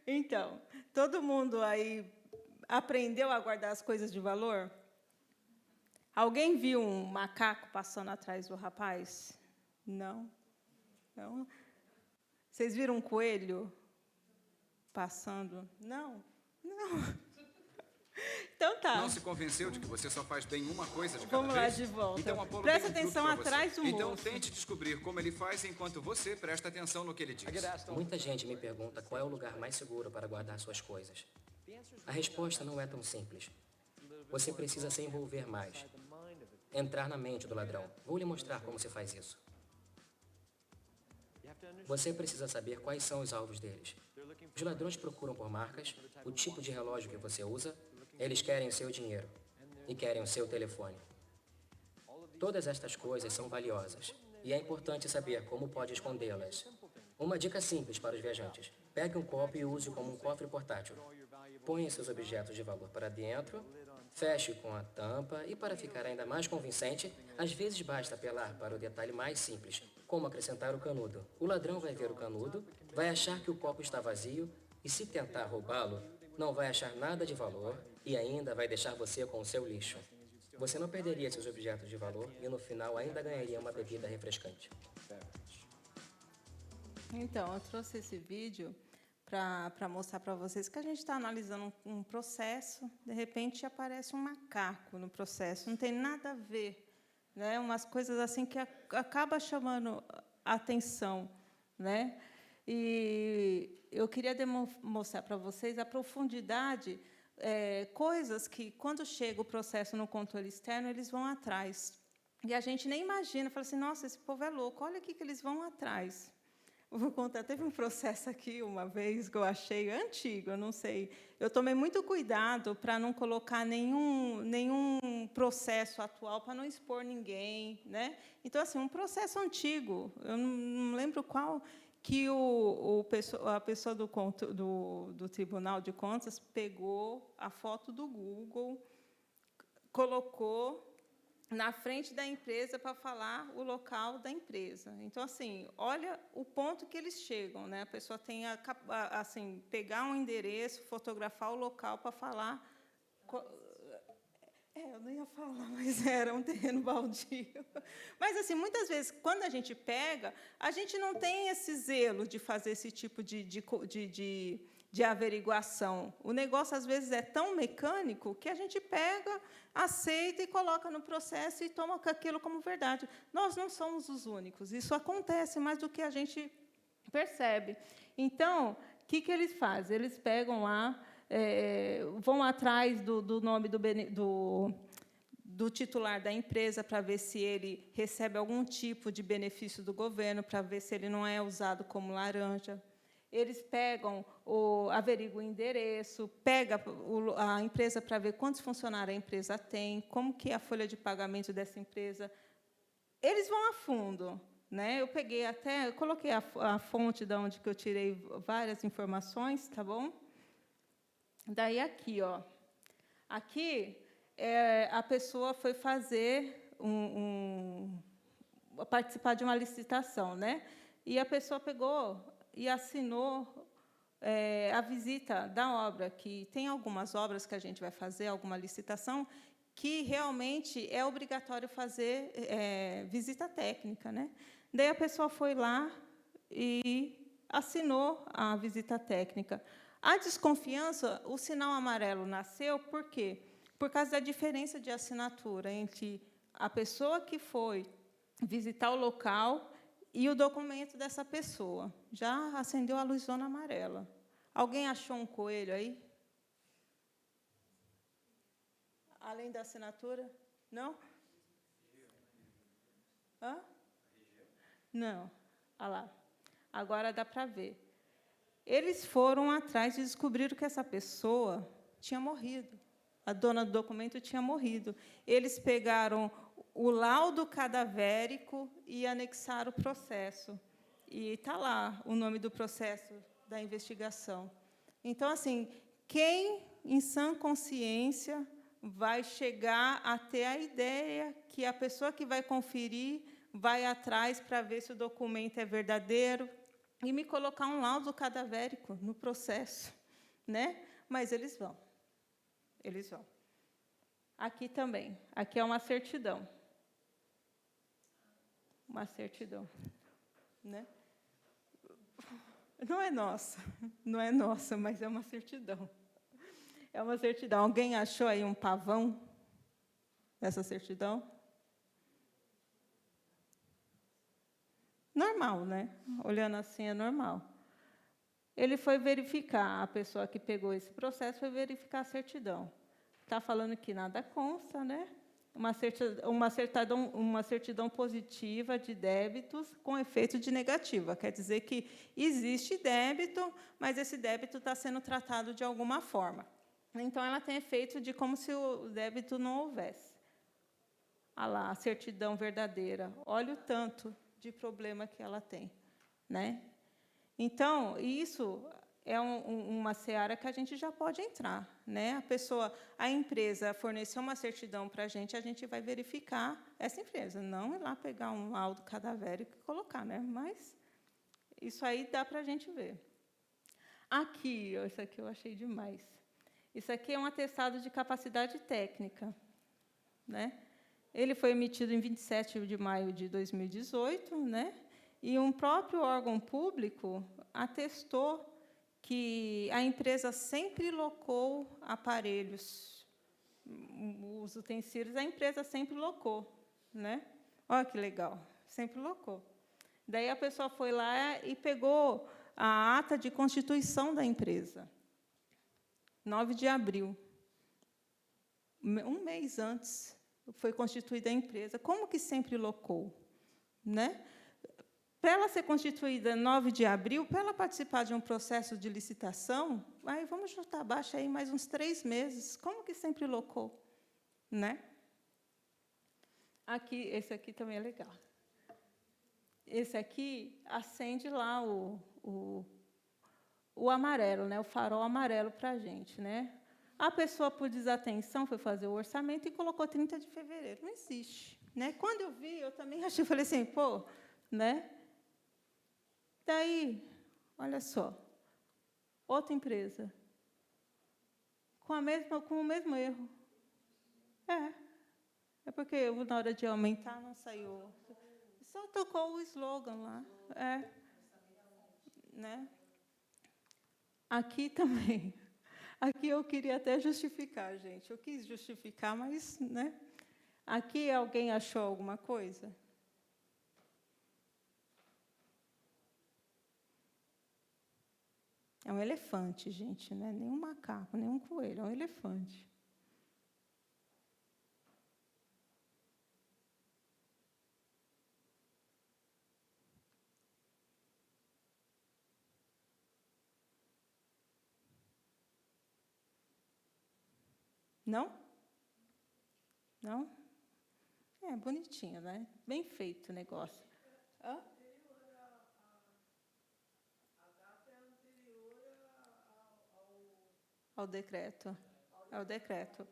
Então, todo mundo aí aprendeu a guardar as coisas de valor? Alguém viu um macaco passando atrás do rapaz? Não. Não. Vocês viram um coelho passando? Não. Não. Então tá. Não se convenceu de que você só faz bem uma coisa de cada Vamos lá, vez? de volta. Então Apolo Presta tem um truque atenção pra você. atrás do Então moço. tente descobrir como ele faz enquanto você presta atenção no que ele diz. Muita gente me pergunta qual é o lugar mais seguro para guardar suas coisas. A resposta não é tão simples. Você precisa se envolver mais. Entrar na mente do ladrão. Vou lhe mostrar como se faz isso. Você precisa saber quais são os alvos deles. Os ladrões procuram por marcas, o tipo de relógio que você usa, eles querem o seu dinheiro e querem o seu telefone. Todas estas coisas são valiosas e é importante saber como pode escondê-las. Uma dica simples para os viajantes. Pegue um copo e use-o como um cofre portátil. Ponha seus objetos de valor para dentro, feche com a tampa e, para ficar ainda mais convincente, às vezes basta apelar para o detalhe mais simples, como acrescentar o canudo. O ladrão vai ver o canudo, vai achar que o copo está vazio e, se tentar roubá-lo, não vai achar nada de valor e ainda vai deixar você com o seu lixo. Você não perderia seus objetos de valor e, no final, ainda ganharia uma bebida refrescante. Então, eu trouxe esse vídeo para mostrar para vocês que a gente está analisando um processo, de repente aparece um macaco no processo, não tem nada a ver, né? Umas coisas assim que acaba chamando a atenção, né? E eu queria mostrar para vocês a profundidade, coisas que, quando chega o processo no controle externo, eles vão atrás. E a gente nem imagina, fala assim, nossa, esse povo é louco, olha aqui que eles vão atrás. Eu vou contar, teve um processo aqui uma vez que eu achei antigo, eu não sei. Eu tomei muito cuidado para não colocar nenhum processo atual, para não expor ninguém, né? Então, assim, um processo antigo, eu não lembro qual, que a pessoa do Tribunal de Contas pegou a foto do Google, colocou na frente da empresa para falar o local da empresa. Então, assim, olha o ponto que eles chegam, né? A pessoa tem assim, pegar um endereço, fotografar o local para falar. Eu não ia falar, mas era um terreno baldio. Mas, assim, muitas vezes, quando a gente pega, a gente não tem esse zelo de fazer esse tipo de averiguação. O negócio, às vezes, é tão mecânico que a gente pega, aceita e coloca no processo e toma aquilo como verdade. Nós não somos os únicos. Isso acontece mais do que a gente percebe. Então, o que eles fazem? Eles pegam lá, vão atrás do nome do titular da empresa para ver se ele recebe algum tipo de benefício do governo, para ver se ele não é usado como laranja. Eles pegam, averiguam o endereço, pega a empresa para ver quantos funcionários a empresa tem, como que é a folha de pagamento dessa empresa. Eles vão a fundo, né? Eu coloquei a fonte de onde que eu tirei várias informações, tá bom? Daí aqui, ó, aqui a pessoa foi fazer participar de uma licitação, né? E a pessoa pegou e assinou a visita da obra, que tem algumas obras que a gente vai fazer, alguma licitação, que realmente é obrigatório fazer visita técnica, né? Daí a pessoa foi lá e assinou a visita técnica. A desconfiança, o sinal amarelo nasceu por quê? Por causa da diferença de assinatura entre a pessoa que foi visitar o local e o documento dessa pessoa. Já acendeu a luzona amarela. Alguém achou um coelho aí? Além da assinatura? Não? Hã? Não. Olha lá. Agora dá para ver. Eles foram atrás e descobriram que essa pessoa tinha morrido. A dona do documento tinha morrido. Eles pegaram o laudo cadavérico e anexaram o processo. E está lá o nome do processo da investigação. Então, assim, quem, em sã consciência, vai chegar a ter a ideia que a pessoa que vai conferir vai atrás para ver se o documento é verdadeiro e me colocar um laudo cadavérico no processo, né? Mas eles vão. Eles vão. Aqui também. Aqui é uma certidão. Uma certidão, né? Não é nossa, mas é uma certidão. É uma certidão. Alguém achou aí um pavão nessa certidão? Normal, né? Olhando assim, é normal. Ele foi verificar, a pessoa que pegou esse processo foi verificar a certidão. Está falando que nada consta, né? Uma certidão positiva de débitos com efeito de negativa. Quer dizer que existe débito, mas esse débito está sendo tratado de alguma forma. Então, ela tem efeito de como se o débito não houvesse. Olha lá, a certidão verdadeira. Olha o tanto de problema que ela tem, né? Então, isso é uma seara que a gente já pode entrar, né? A empresa forneceu uma certidão para a gente vai verificar essa empresa, não ir lá pegar um laudo cadavérico e colocar, né? Mas isso aí dá para a gente ver. Aqui, isso aqui eu achei demais. Isso aqui é um atestado de capacidade técnica, né? Ele foi emitido em 27 de maio de 2018, né? E um próprio órgão público atestou que a empresa sempre locou aparelhos, os utensílios, a empresa sempre locou, né? Olha que legal, sempre locou. Daí a pessoa foi lá e pegou a ata de constituição da empresa, 9 de abril, um mês antes foi constituída a empresa. Como que sempre locou, né? Para ela ser constituída 9 de abril, para ela participar de um processo de licitação, aí vamos chutar abaixo aí mais uns 3 meses. Como que sempre locou, né? Aqui, esse aqui também é legal. Esse aqui acende lá o amarelo, né? O farol amarelo para a gente, né? A pessoa, por desatenção, foi fazer o orçamento e colocou 30 de fevereiro. Não existe, né? Quando eu vi, eu também achei, falei assim, pô, né? Daí, olha só, outra empresa, com o mesmo erro. É porque na hora de aumentar não saiu. Só tocou o slogan lá. Né? Aqui também. Aqui eu queria até justificar, gente. Eu quis justificar, mas, né? Aqui alguém achou alguma coisa? É um elefante, gente, não é nem um macaco, nem um coelho, é um elefante. Não? Não? É, bonitinho, né? Bem feito o negócio. Hã? Ao decreto. Ao decreto.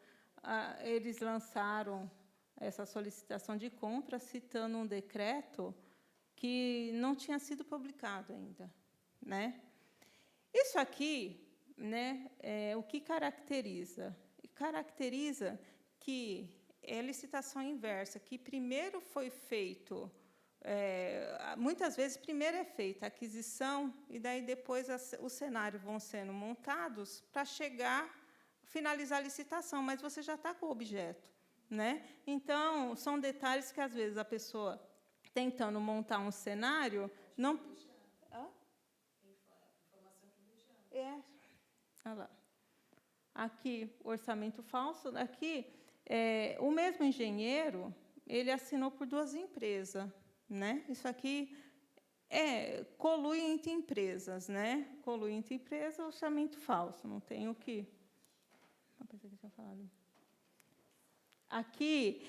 Eles lançaram essa solicitação de compra citando um decreto que não tinha sido publicado ainda, né? Isso aqui, né, é o que caracteriza? Caracteriza que é licitação inversa, que primeiro foi feito, muitas vezes, primeiro é feita a aquisição, e daí depois os cenários vão sendo montados para chegar, finalizar a licitação, mas você já está com o objeto, né? Então, são detalhes que, às vezes, a pessoa, tentando montar um cenário, não... Hã? Olha lá. Aqui, orçamento falso. Aqui, o mesmo engenheiro, ele assinou por 2 empresas, né? Isso aqui colui entre empresas, né? Colui entre empresas, orçamento falso. Não tem o que... Eu pensei que tinha falado. Aqui,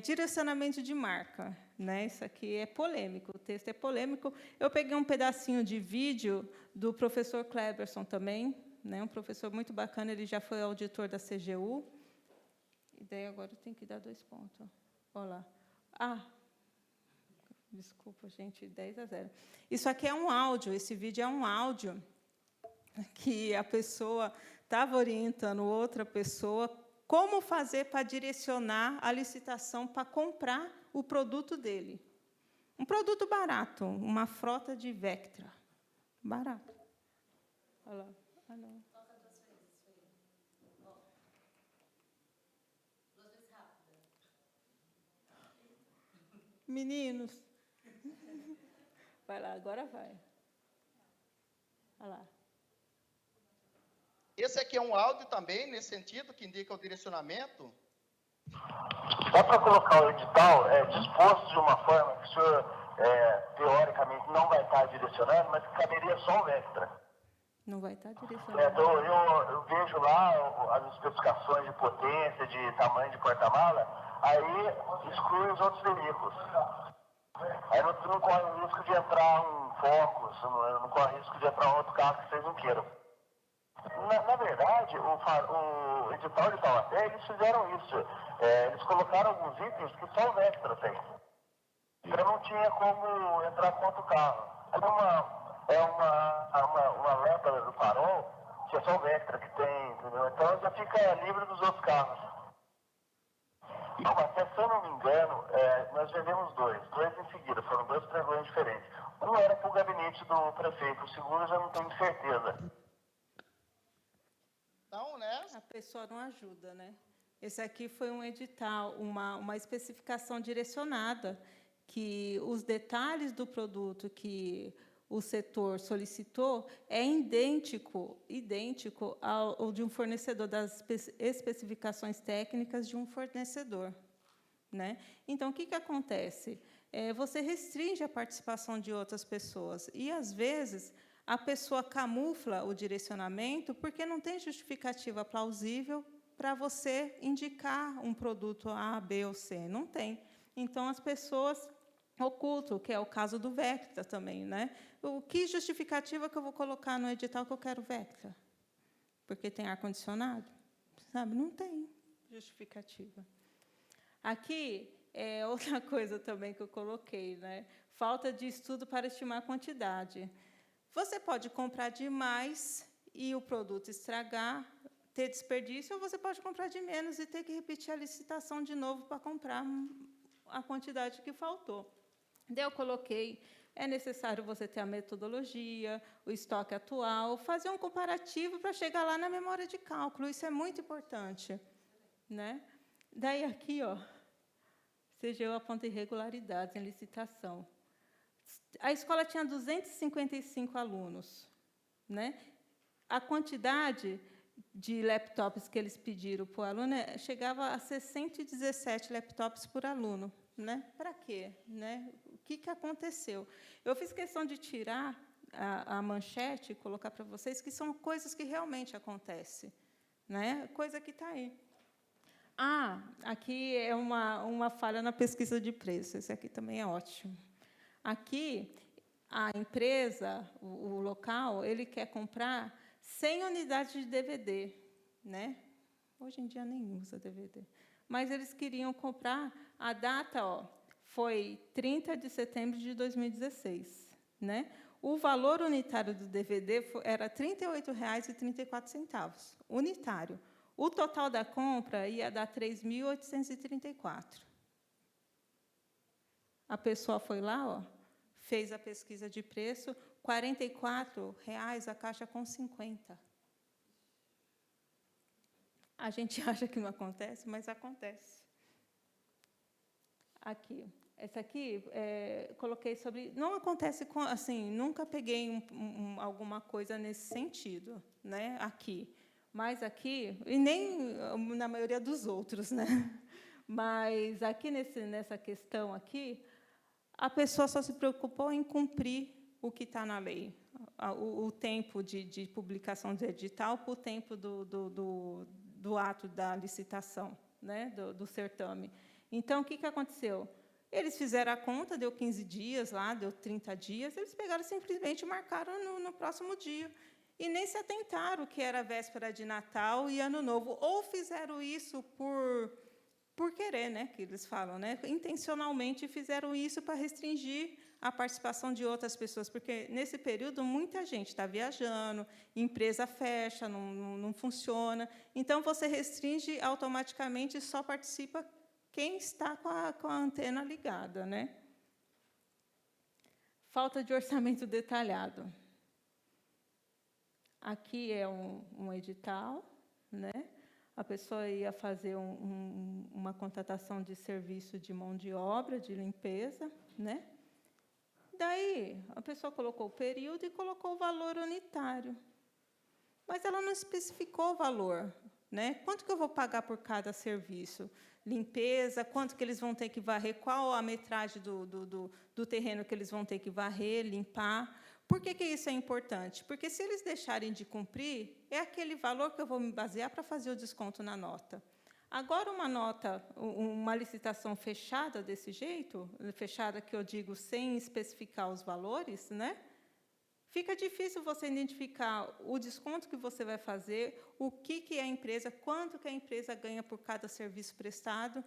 direcionamento de marca, né? Isso aqui é polêmico, o texto é polêmico. Eu peguei um pedacinho de vídeo do professor Cleberson também, né? Um professor muito bacana, ele já foi auditor da CGU. E daí agora eu tenho que dar 2 pontos. Olha lá. Desculpa, gente, 10-0. Isso aqui é um áudio, esse vídeo é um áudio que a pessoa estava orientando outra pessoa como fazer para direcionar a licitação para comprar o produto dele. Um produto barato, uma frota de Vectra. Barato. Olha lá. Olha lá. Toca 2 vezes, Fê. 2 vezes rápida. Meninos. Vai lá, agora vai. Olha lá. Esse aqui é um áudio também, nesse sentido, que indica o direcionamento. Dá para colocar o edital disposto de uma forma que o senhor, teoricamente, não vai estar direcionando, mas que caberia só o Vectra. Não vai estar direcionando. Eu vejo lá as especificações de potência, de tamanho de porta-mala, aí exclui os outros veículos. Aí não corre o risco de entrar um Focus, não corre o risco de entrar um outro carro que vocês não queiram. Na verdade, o edital de Taubaté, eles fizeram isso. Eles colocaram alguns itens que só o Vectra tem. Então não tinha como entrar com outro carro. Uma lâmpada do farol, que é só o Vectra que tem, entendeu? Então já fica livre dos outros carros. Taubaté, se eu não me engano, nós vendemos dois em seguida, foram 2 pregões diferentes. Um era para o gabinete do prefeito, o segundo eu já não tenho certeza. Então, né? A pessoa não ajuda, né? Esse aqui foi um edital, uma especificação direcionada, que os detalhes do produto que o setor solicitou é idêntico ao de um fornecedor, das especificações técnicas de um fornecedor, né? Então, o que acontece? Você restringe a participação de outras pessoas e, às vezes, a pessoa camufla o direcionamento porque não tem justificativa plausível para você indicar um produto A, B ou C. Não tem. Então, as pessoas ocultam, que é o caso do Vectra também, né? Que justificativa que eu vou colocar no edital que eu quero Vectra? Porque tem ar-condicionado? Sabe? Não tem justificativa. Aqui é outra coisa também que eu coloquei, né? Falta de estudo para estimar a quantidade. Você pode comprar demais e o produto estragar, ter desperdício, ou você pode comprar de menos e ter que repetir a licitação de novo para comprar a quantidade que faltou. Daí eu coloquei, é necessário você ter a metodologia, o estoque atual, fazer um comparativo para chegar lá na memória de cálculo, isso é muito importante, né? Daí aqui, ó, CGU aponta irregularidades em licitação. A escola tinha 255 alunos, né? A quantidade de laptops que eles pediram para o aluno chegava a 617 laptops por aluno, né? Para quê, né? O que aconteceu? Eu fiz questão de tirar a manchete e colocar para vocês que são coisas que realmente acontecem, né? Coisa que está aí. Aqui é uma falha na pesquisa de preço. Esse aqui também é ótimo. Aqui, a empresa, o local, ele quer comprar 100 unidades de DVD, né? Hoje em dia nem usa DVD. Mas eles queriam comprar, a data foi 30 de setembro de 2016. Né? O valor unitário do DVD era R$ 38,34, unitário. O total da compra ia dar 3.834. A pessoa foi lá, fez a pesquisa de preço, R$ 44,00 a caixa com 50. A gente acha que não acontece, mas acontece. Aqui. Essa aqui, coloquei sobre... Não acontece com... Assim, nunca peguei alguma coisa nesse sentido, né, aqui. Mas aqui, e nem na maioria dos outros, né? Mas aqui, nessa questão aqui, a pessoa só se preocupou em cumprir o que está na lei. O tempo de publicação do edital para o tempo do ato da licitação, né, do certame. Então, o que aconteceu? Eles fizeram a conta, deu 15 dias, lá, deu 30 dias, eles pegaram simplesmente e marcaram no próximo dia. E nem se atentaram que era véspera de Natal e Ano Novo. Ou fizeram isso por querer, né, que eles falam, né, intencionalmente fizeram isso para restringir a participação de outras pessoas, porque, nesse período, muita gente está viajando, empresa fecha, não funciona. Então, você restringe automaticamente e só participa quem está com a antena ligada, né? Falta de orçamento detalhado. Aqui é um edital, né? A pessoa ia fazer uma contratação de serviço de mão de obra, de limpeza, né? Daí, a pessoa colocou o período e colocou o valor unitário. Mas ela não especificou o valor, né? Quanto que eu vou pagar por cada serviço? Limpeza, quanto que eles vão ter que varrer, qual a metragem do terreno que eles vão ter que varrer, limpar. Por que isso é importante? Porque, se eles deixarem de cumprir, é aquele valor que eu vou me basear para fazer o desconto na nota. Agora, uma licitação fechada desse jeito, fechada que eu digo sem especificar os valores, né? Fica difícil você identificar o desconto que você vai fazer, o que é a empresa, quanto que a empresa ganha por cada serviço prestado.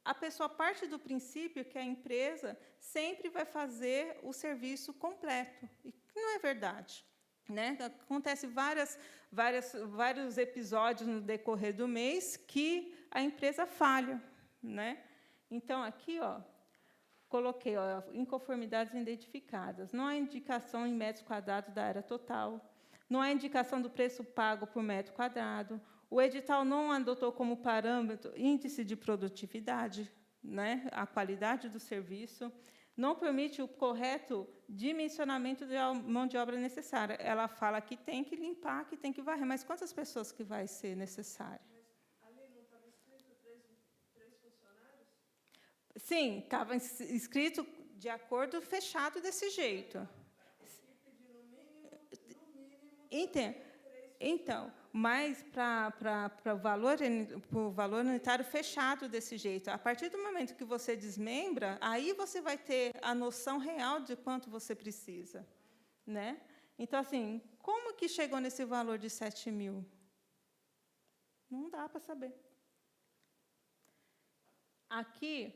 A pessoa parte do princípio que a empresa sempre vai fazer o serviço completo, e não é verdade. Né? Acontece vários episódios no decorrer do mês que a empresa falha. Né? Então, aqui, coloquei inconformidades identificadas. Não há indicação em metros quadrados da área total. Não há indicação do preço pago por metro quadrado. O edital não adotou como parâmetro índice de produtividade, né, a qualidade do serviço. Não permite o correto dimensionamento da mão de obra necessária. Ela fala que tem que limpar, que tem que varrer. Mas quantas pessoas que vai ser necessário? Ali não estava escrito três funcionários? Sim, estava escrito de acordo fechado desse jeito. Então, mas para o valor unitário fechado desse jeito. A partir do momento que você desmembra, aí você vai ter a noção real de quanto você precisa. Né? Então, assim, como que chegou nesse valor de 7.000? Não dá para saber. Aqui,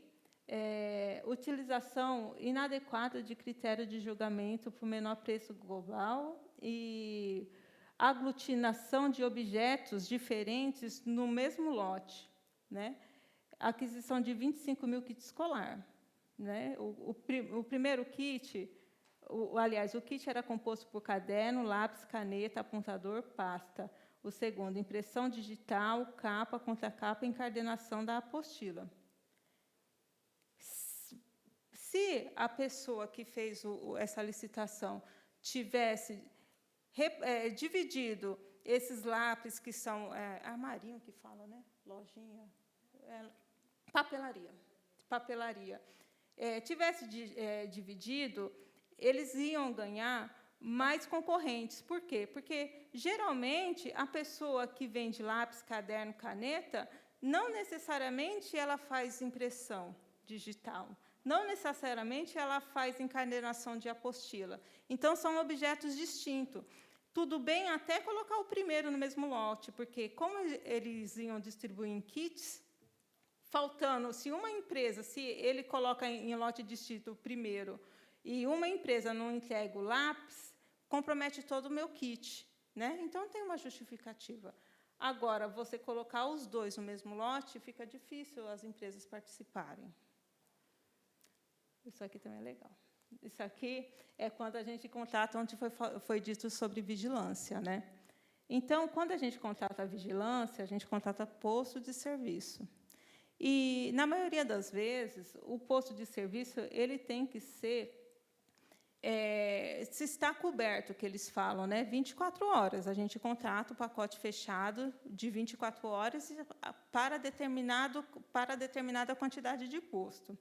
utilização inadequada de critério de julgamento para o menor preço global e aglutinação de objetos diferentes no mesmo lote. Né? Aquisição de 25.000 kits escolar. Né? O primeiro kit, aliás, o kit era composto por caderno, lápis, caneta, apontador, pasta. O segundo, impressão digital, capa, contracapa e encadernação da apostila. Se a pessoa que fez essa licitação tivesse dividido esses lápis, que são armarinho que fala, né? Lojinha, papelaria, tivesse dividido, eles iam ganhar mais concorrentes. Por quê? Porque, geralmente, a pessoa que vende lápis, caderno, caneta, não necessariamente ela faz impressão digital, não necessariamente ela faz encadernação de apostila. Então, são objetos distintos. Tudo bem até colocar o primeiro no mesmo lote, porque, como eles iam distribuir em kits, faltando, se uma empresa, se ele coloca em lote distinto o primeiro, e uma empresa não entrega o lápis, compromete todo o meu kit, né? Então, tem uma justificativa. Agora, você colocar os dois no mesmo lote, fica difícil as empresas participarem. Isso aqui também é legal. Isso aqui é quando a gente contrata, onde foi dito sobre vigilância, né? Então, quando a gente contrata a vigilância, a gente contrata posto de serviço. E, na maioria das vezes, o posto de serviço ele tem que ser se está coberto, que eles falam, né? 24 horas. A gente contrata o pacote fechado de 24 horas para determinada quantidade de posto.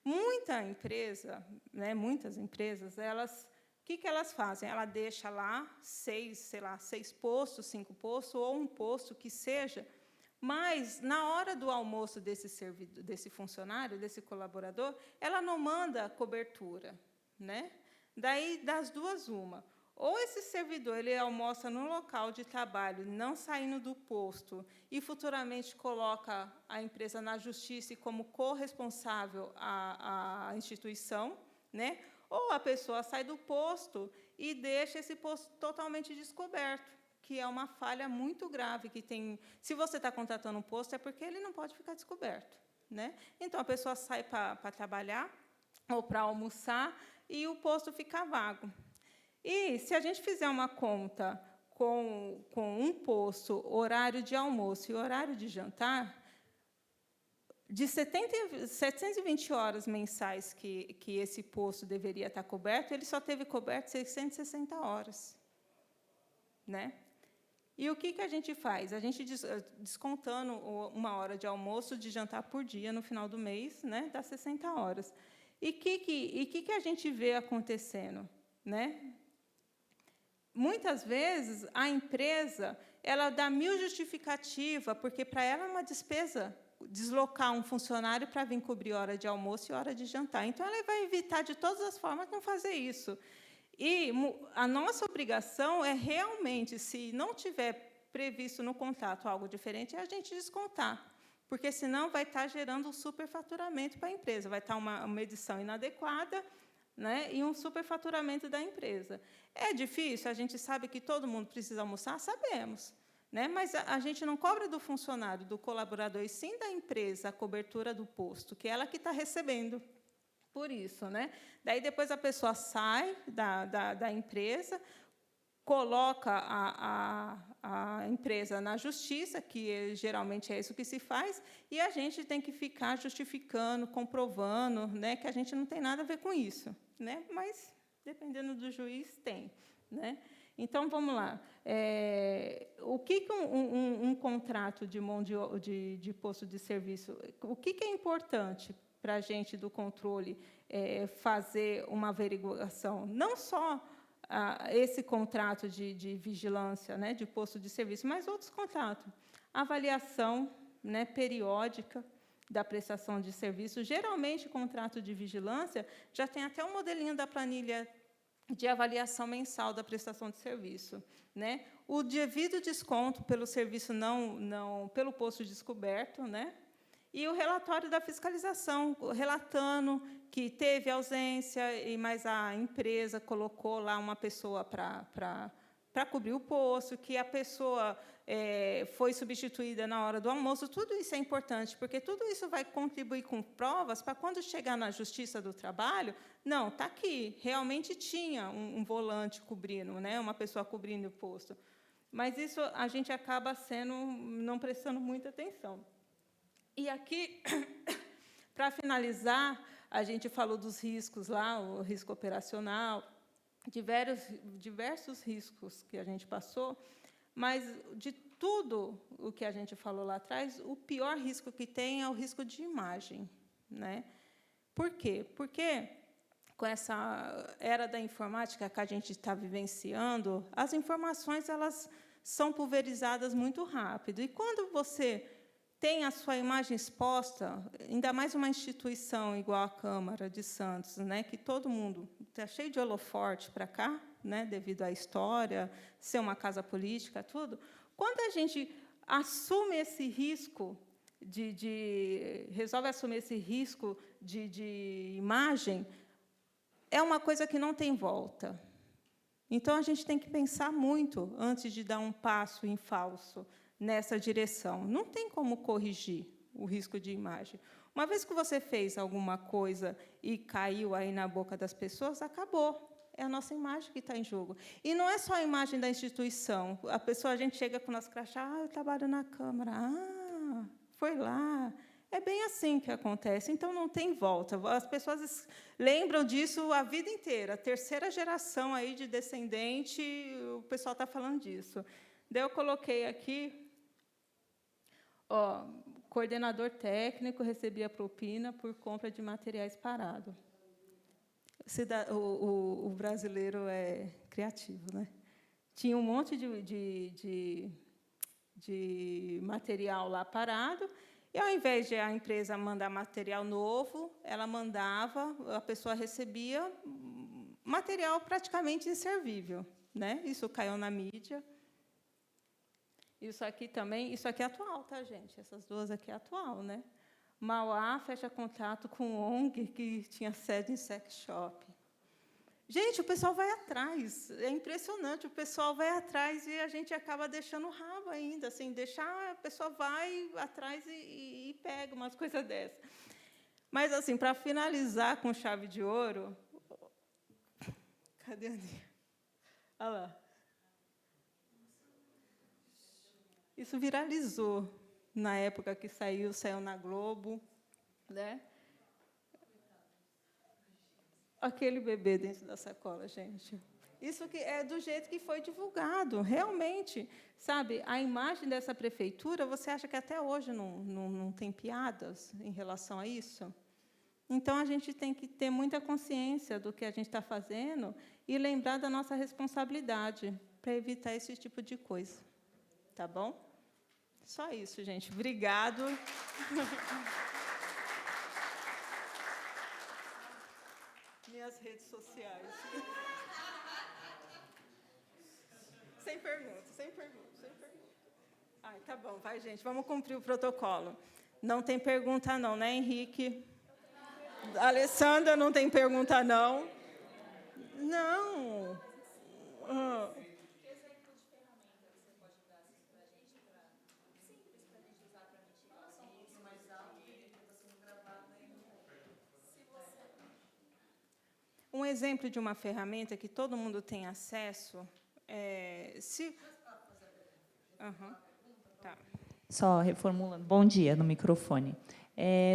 Muita empresa, né, muitas empresas, o que elas fazem? Ela deixa lá 6 postos, 5 postos, ou um posto que seja, mas, na hora do almoço desse funcionário, desse colaborador, ela não manda cobertura, né? Daí, das duas, uma. Ou esse servidor ele almoça no local de trabalho, não saindo do posto, e futuramente coloca a empresa na justiça como corresponsável à instituição, né? Ou a pessoa sai do posto e deixa esse posto totalmente descoberto, que é uma falha muito grave que tem. Se você está contratando um posto, é porque ele não pode ficar descoberto, né? Então, a pessoa sai para trabalhar ou para almoçar e o posto fica vago. E, se a gente fizer uma conta com um posto, horário de almoço e horário de jantar, de 720 horas mensais que esse posto deveria estar coberto, ele só teve coberto 660 horas. Né? E o que a gente faz? A gente, descontando 1 hora de almoço, de jantar por dia, no final do mês, né, dá 60 horas. E o que a gente vê acontecendo? Né? Muitas vezes, a empresa ela dá 1000 justificativas, porque, para ela, é uma despesa deslocar um funcionário para vir cobrir hora de almoço e hora de jantar. Então, ela vai evitar, de todas as formas, não fazer isso. E a nossa obrigação é, realmente, se não tiver previsto no contrato algo diferente, é a gente descontar, porque, senão, vai estar gerando um superfaturamento para a empresa, vai estar uma medição inadequada, né, e um superfaturamento da empresa. É difícil? A gente sabe que todo mundo precisa almoçar? Sabemos. Né? Mas a gente não cobra do funcionário, do colaborador, e sim da empresa a cobertura do posto, que é ela que está recebendo por isso. Né? Daí, depois, a pessoa sai da empresa, coloca a empresa na justiça, que geralmente é isso que se faz, e a gente tem que ficar justificando, comprovando, né, que a gente não tem nada a ver com isso. Né? Mas, dependendo do juiz, tem. Né? Então, vamos lá. O que um contrato de posto de serviço, o que é importante para a gente do controle fazer uma averiguação? Não só esse contrato de vigilância, né, de posto de serviço, mas outros contratos. Avaliação, né, periódica da prestação de serviço. Geralmente, contrato de vigilância já tem até um modelinho da planilha de avaliação mensal da prestação de serviço. Né? O devido desconto pelo serviço pelo posto descoberto, né? E o relatório da fiscalização, relatando que teve ausência, mas a empresa colocou lá uma pessoa para cobrir o posto, que a pessoa foi substituída na hora do almoço. Tudo isso é importante, porque tudo isso vai contribuir com provas para, quando chegar na Justiça do Trabalho, não, está aqui, realmente tinha um volante cobrindo, né, uma pessoa cobrindo o posto. Mas isso a gente acaba não prestando muita atenção. E aqui, para finalizar, a gente falou dos riscos lá, o risco operacional, diversos riscos que a gente passou, mas, de tudo o que a gente falou lá atrás, o pior risco que tem é o risco de imagem. Né? Por quê? Porque, com essa era da informática que a gente está vivenciando, as informações elas são pulverizadas muito rápido. E, quando você tem a sua imagem exposta, ainda mais uma instituição igual a Câmara de Santos, né, que todo mundo está cheio de holoforte para cá, né, devido à história, ser uma casa política, tudo. Quando a gente assume esse risco resolve assumir esse risco de imagem, é uma coisa que não tem volta. Então, a gente tem que pensar muito antes de dar um passo em falso nessa direção. Não tem como corrigir o risco de imagem. Uma vez que você fez alguma coisa e caiu aí na boca das pessoas, acabou. É a nossa imagem que está em jogo. E não é só a imagem da instituição. A gente chega com o nosso crachá, eu trabalho na Câmara. Foi lá. É bem assim que acontece. Então, não tem volta. As pessoas lembram disso a vida inteira. A terceira geração aí de descendente, o pessoal está falando disso. Daí eu coloquei aqui, coordenador técnico recebia propina por compra de materiais parados. O brasileiro é criativo, né? Tinha um monte de material lá parado, e, ao invés de a empresa mandar material novo, ela mandava, a pessoa recebia material praticamente inservível, né? Isso caiu na mídia. Isso aqui também, isso aqui é atual, tá, gente? Essas duas aqui é atual, né? Mauá fecha contato com ONG que tinha sede em sex shop. Gente, o pessoal vai atrás. É impressionante, o pessoal vai atrás e a gente acaba deixando o rabo ainda, assim, a pessoa vai atrás e pega umas coisas dessas. Mas, assim, para finalizar com chave de ouro, cadê a Aninha? Olha lá. Isso viralizou na época que saiu na Globo, né? Aquele bebê dentro da sacola, gente. Isso que é do jeito que foi divulgado, realmente. Sabe, a imagem dessa prefeitura, você acha que até hoje não tem piadas em relação a isso? Então, a gente tem que ter muita consciência do que a gente está fazendo e lembrar da nossa responsabilidade para evitar esse tipo de coisa. Tá bom? Só isso, gente. Obrigado. Minhas redes sociais. Sem pergunta, sem pergunta, sem pergunta. Ai, tá bom, vai, gente. Vamos cumprir o protocolo. Não tem pergunta, não, né, Henrique? Alessandra, não tem pergunta, não? Não. Um exemplo de uma ferramenta que todo mundo tem acesso Tá. Só reformulando. Bom dia, no microfone.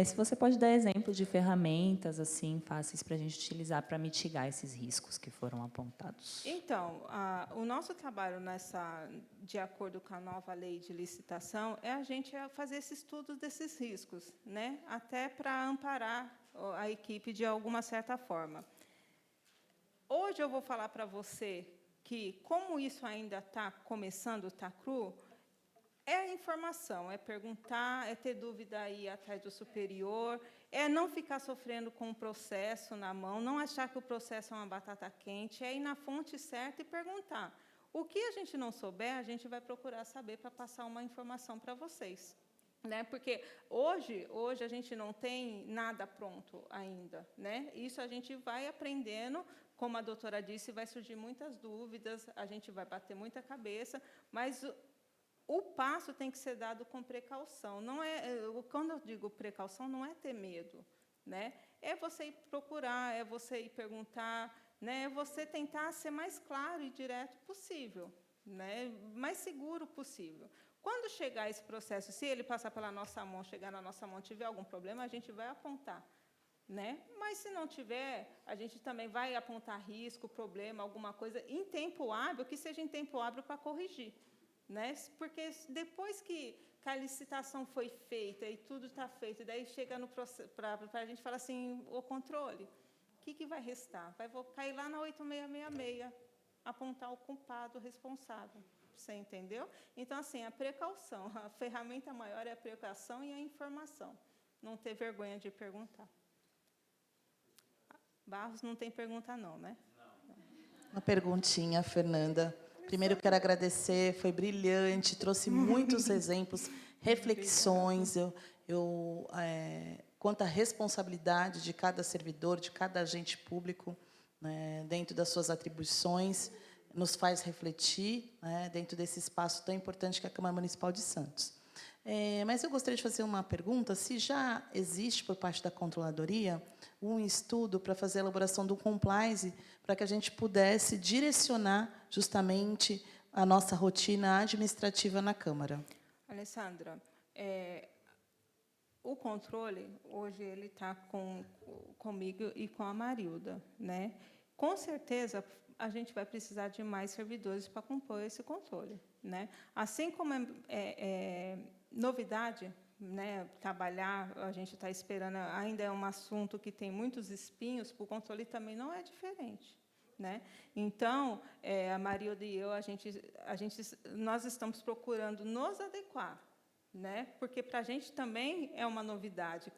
Se você pode dar exemplo de ferramentas assim fáceis para a gente utilizar para mitigar esses riscos que foram apontados. Então, o nosso trabalho de acordo com a nova lei de licitação, é a gente fazer esse estudo desses riscos, né? Até para amparar a equipe de alguma certa forma. Hoje eu vou falar para você que, como isso ainda está começando, está cru, é informação, é perguntar, é ter dúvida aí atrás do superior, é não ficar sofrendo com o processo na mão, não achar que o processo é uma batata quente, é ir na fonte certa e perguntar. O que a gente não souber, a gente vai procurar saber para passar uma informação para vocês. Né? Porque hoje a gente não tem nada pronto ainda. Né? Isso a gente vai aprendendo, como a doutora disse, vai surgir muitas dúvidas, a gente vai bater muita cabeça, mas o passo tem que ser dado com precaução. Não quando eu digo precaução, não é ter medo. Né? É você ir procurar, é você ir perguntar, né? É você tentar ser mais claro e direto possível, né? Mais seguro possível. Quando chegar esse processo, se ele passar pela nossa mão, chegar na nossa mão, tiver algum problema, a gente vai apontar. Né? Mas, se não tiver, a gente também vai apontar risco, problema, alguma coisa, em tempo hábil, que seja em tempo hábil para corrigir. Né? Porque depois que a licitação foi feita e tudo está feito, daí chega para a gente falar assim, o controle, o que vai restar? Vai cair lá na 8666, apontar o culpado responsável. Você entendeu? Então, assim, a precaução, a ferramenta maior é a precaução e a informação. Não ter vergonha de perguntar. Barros não tem pergunta não, né? Uma perguntinha, Fernanda. Primeiro, quero agradecer, foi brilhante, trouxe muitos exemplos, reflexões. Quanto à responsabilidade de cada servidor, de cada agente público, né, dentro das suas atribuições, nos faz refletir, né, dentro desse espaço tão importante que é a Câmara Municipal de Santos. Mas eu gostaria de fazer uma pergunta, se já existe, por parte da Controladoria, um estudo para fazer a elaboração do compliance, para que a gente pudesse direcionar justamente a nossa rotina administrativa na Câmara. Alessandra, o controle, hoje, ele está comigo e com a Marilda, né? Com certeza, a gente vai precisar de mais servidores para compor esse controle, né? Assim como novidade, né, trabalhar, a gente está esperando, ainda é um assunto que tem muitos espinhos, para o controle também não é diferente, né? Então, a Marilda e eu, nós estamos procurando nos adequar, né? Porque para a gente também é uma novidade,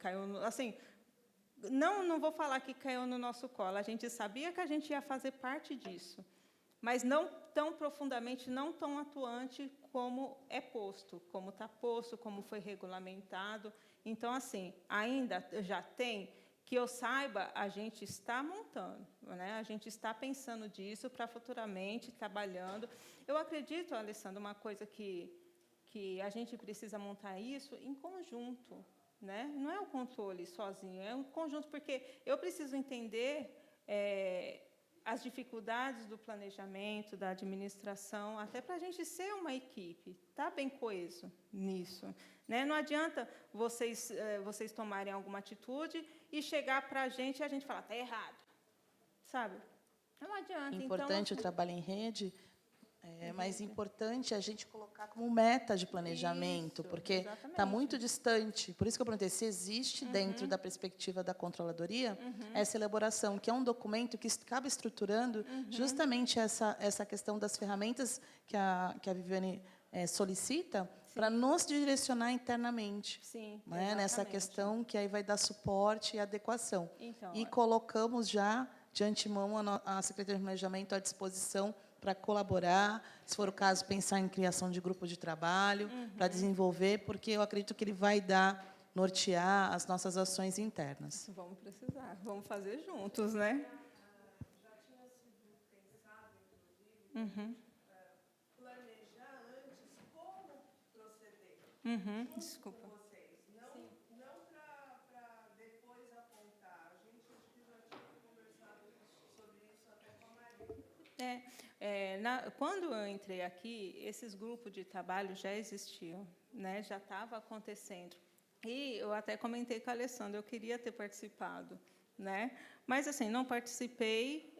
assim, não vou falar que caiu no nosso colo, a gente sabia que a gente ia fazer parte disso, mas não tão profundamente, não tão atuante como é posto, como está posto, como foi regulamentado. Então, assim, ainda já tem, que eu saiba, a gente está montando, né? A gente está pensando disso para futuramente, trabalhando. Eu acredito, Alessandra, uma coisa que a gente precisa montar isso em conjunto, né? Não é o controle sozinho, é um conjunto, porque eu preciso entender as dificuldades do planejamento, da administração, até para a gente ser uma equipe, tá bem coeso nisso, né? Não adianta vocês tomarem alguma atitude e chegar para a gente e a gente falar, está errado, sabe? Não adianta. Importante então, o trabalho em rede, mas importante a gente colocar como meta de planejamento, isso, porque está muito distante. Por isso que eu perguntei se existe, dentro da perspectiva da Controladoria, essa elaboração, que é um documento que acaba estruturando justamente essa questão das ferramentas que a Viviane solicita, para nos direcionar internamente. Sim, né, nessa questão que aí vai dar suporte e adequação. Então, E colocamos já, de antemão, a Secretaria de Planejamento à disposição para colaborar, se for o caso, pensar em criação de grupo de trabalho, para desenvolver, porque eu acredito que ele vai nortear as nossas ações internas. Vamos precisar, vamos fazer juntos, né? Já tinha sido pensado, inclusive, planejar antes como proceder. Desculpa. Com vocês. Não para depois apontar. A gente acho que já tinha conversado sobre isso até com a Maria. Quando eu entrei aqui, esses grupos de trabalho já existiam, né? Já estava acontecendo. E eu até comentei com a Alessandra, eu queria ter participado, né? Mas, assim, não participei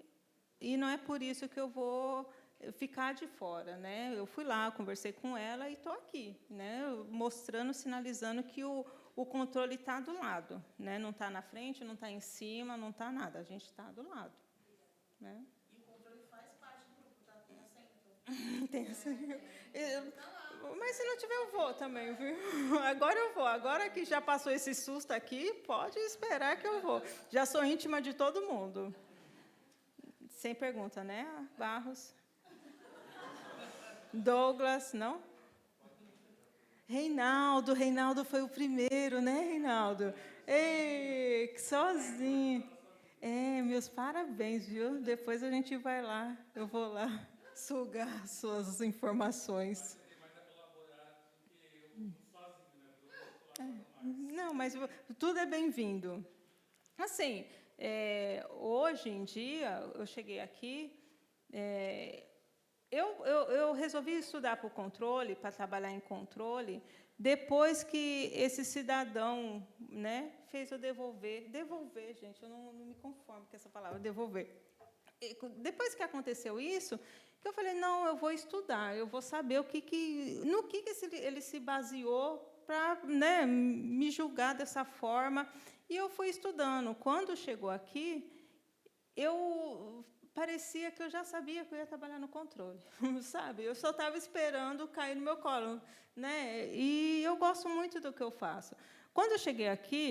e não é por isso que eu vou ficar de fora, né? Eu fui lá, conversei com ela e estou aqui, né? Mostrando, sinalizando que o controle está do lado, né? Não está na frente, não está em cima, não está nada, a gente está do lado, né? Mas se não tiver, eu vou também, viu? Agora eu vou. Agora que já passou esse susto aqui, pode esperar que eu vou. Já sou íntima de todo mundo. Sem pergunta, né, Barros? Douglas, não? Reinaldo foi o primeiro, né, Reinaldo? Ei, sozinho. Meus parabéns, viu? Depois a gente vai lá, eu vou lá sugar suas informações. Não, mas tudo é bem-vindo. Assim, hoje em dia, eu cheguei aqui, eu resolvi estudar para o controle, para trabalhar em controle, depois que esse cidadão, né, fez eu devolver, gente, eu não me conformo com essa palavra, devolver. Depois que aconteceu isso, que eu falei, não, eu vou estudar, eu vou saber no que ele se baseou para, né, me julgar dessa forma. E eu fui estudando. Quando chegou aqui, eu parecia que eu já sabia que eu ia trabalhar no controle, sabe? Eu só estava esperando cair no meu colo, né? E eu gosto muito do que eu faço. Quando eu cheguei aqui,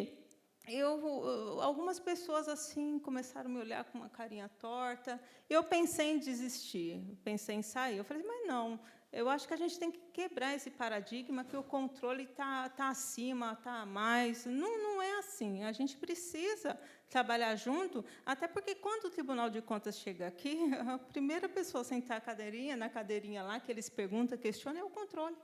algumas pessoas assim começaram a me olhar com uma carinha torta. Eu pensei em desistir, pensei em sair. Eu falei, mas não. Eu acho que a gente tem que quebrar esse paradigma que o controle está acima, está a mais. Não é assim. A gente precisa trabalhar junto, até porque, quando o Tribunal de Contas chega aqui, a primeira pessoa a sentar na cadeirinha lá, que eles perguntam, questionam, é o controle.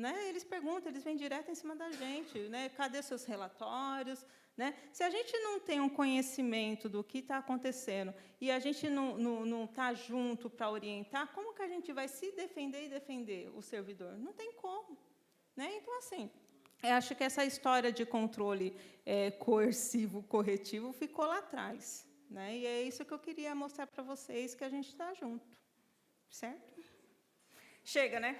Né? Eles perguntam, eles vêm direto em cima da gente. Né? Cadê seus relatórios? Né? Se a gente não tem um conhecimento do que está acontecendo e a gente não está junto para orientar, como que a gente vai se defender e defender o servidor? Não tem como. Né? Então, assim, eu acho que essa história de controle coercivo, corretivo, ficou lá atrás. Né? E é isso que eu queria mostrar para vocês, que a gente está junto. Certo? Chega, né?